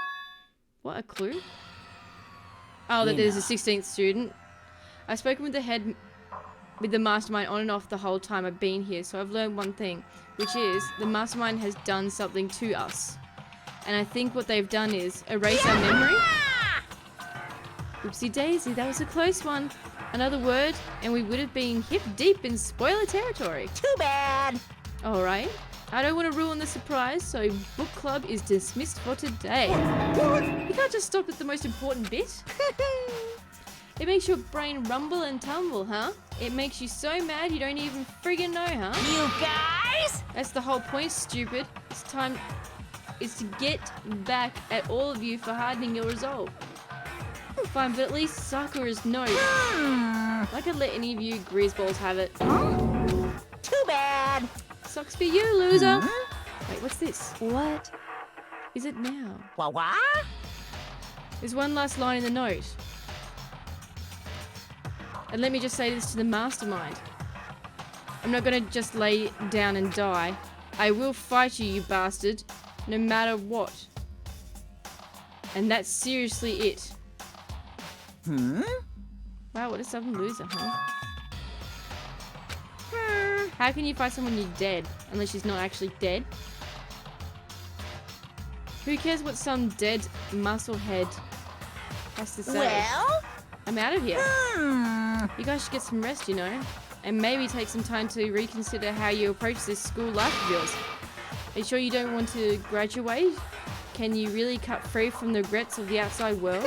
What, a clue? Oh, that there's a 16th student. I've spoken with the mastermind on and off the whole time I've been here, so I've learned one thing, which is the mastermind has done something to us. And I think what they've done is erase our memory. Oopsie daisy, that was a close one. Another word, and we would have been hip deep in spoiler territory. Too bad. Alright, I don't want to ruin the surprise, so book club is dismissed for today. You can't just stop at the most important bit. It makes your brain rumble and tumble, huh? It makes you so mad you don't even friggin' know, huh? You guys? That's the whole point, stupid. This time is to get back at all of you for hardening your resolve. Fine, but at least Sakura's note. I could let any of you greaseballs have it. Too bad. Sucks for you, loser. Wait, what's this? What? Is it now? What? There's one last line in the note. And let me just say this to the mastermind. I'm not gonna just lay down and die. I will fight you, you bastard, no matter what. And that's seriously it. Wow, what a stubborn loser, huh? How can you fight someone you're dead, unless she's not actually dead? Who cares what some dead musclehead has to say? Well? I'm out of here. Hmm. You guys should get some rest, you know? And maybe take some time to reconsider how you approach this school life of yours. Are you sure you don't want to graduate? Can you really cut free from the regrets of the outside world?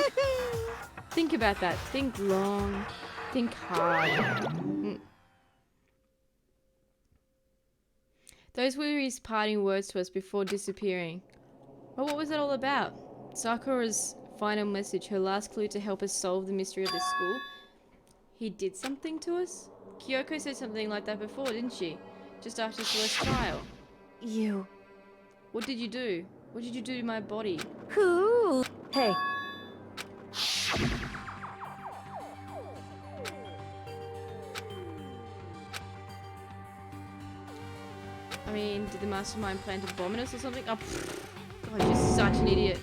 Think about that. Think long. Think hard. Those were his parting words to us before disappearing. Well, what was that all about? Sakura's final message, her last clue to help us solve the mystery of the school. He did something to us? Kyoko said something like that before, didn't she? Just after Celeste's trial. You. What did you do? What did you do to my body? Who? Hey. I mean, did the mastermind plan to bomb us or something? Oh, God, you're such an idiot.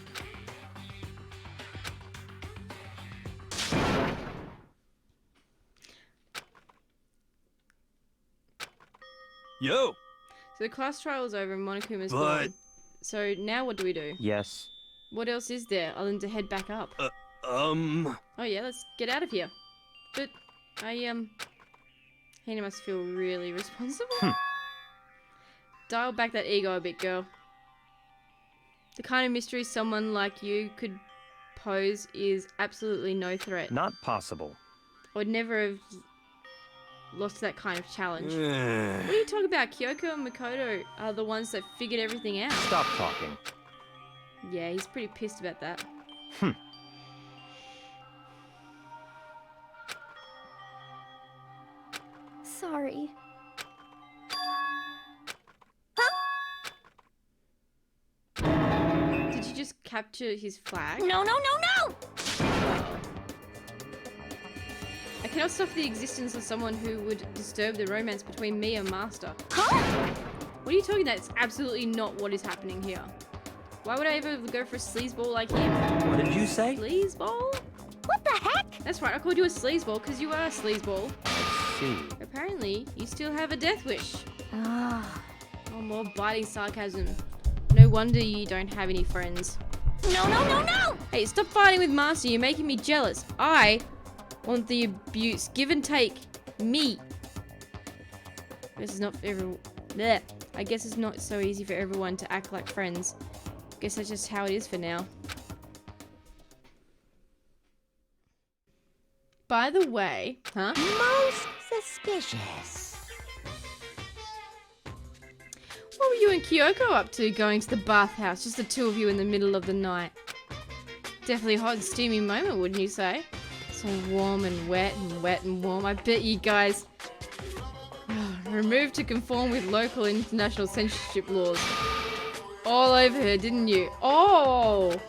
Yo! So the class trial is over and Monokuma's But- gone. So now what do we do? Yes. What else is there other than to head back up? Oh yeah, let's get out of here. But Hina must feel really responsible. Dial back that ego a bit, girl. The kind of mystery someone like you could pose is absolutely no threat. Not possible. I would never have lost that kind of challenge. What are you talking about? Kyoko and Makoto are the ones that figured everything out. Stop talking. Yeah, he's pretty pissed about that. Sorry. Did you just capture his flag? No, no, no, no! I cannot stop the existence of someone who would disturb the romance between me and Master. Huh? What are you talking about? It's absolutely not what is happening here. Why would I ever go for a sleazeball like him? What did you say? Sleazeball? What the heck? That's right, I called you a sleazeball because you are a sleazeball. I see. Apparently, you still have a death wish. Ah. Oh, more biting sarcasm. No wonder you don't have any friends. No, no, no, no! Hey, stop fighting with Master, you're making me jealous. I want the abuse. Give and take. Me. This is not for everyone. Blech. I guess it's not so easy for everyone to act like friends. Guess that's just how it is for now. By the way, huh? Most suspicious. What were you and Kyoko up to going to the bathhouse? Just the two of you in the middle of the night. Definitely a hot and steamy moment, wouldn't you say? So warm and wet and wet and warm. I bet you guys removed to conform with local and international censorship laws. All over her, didn't you? Oh!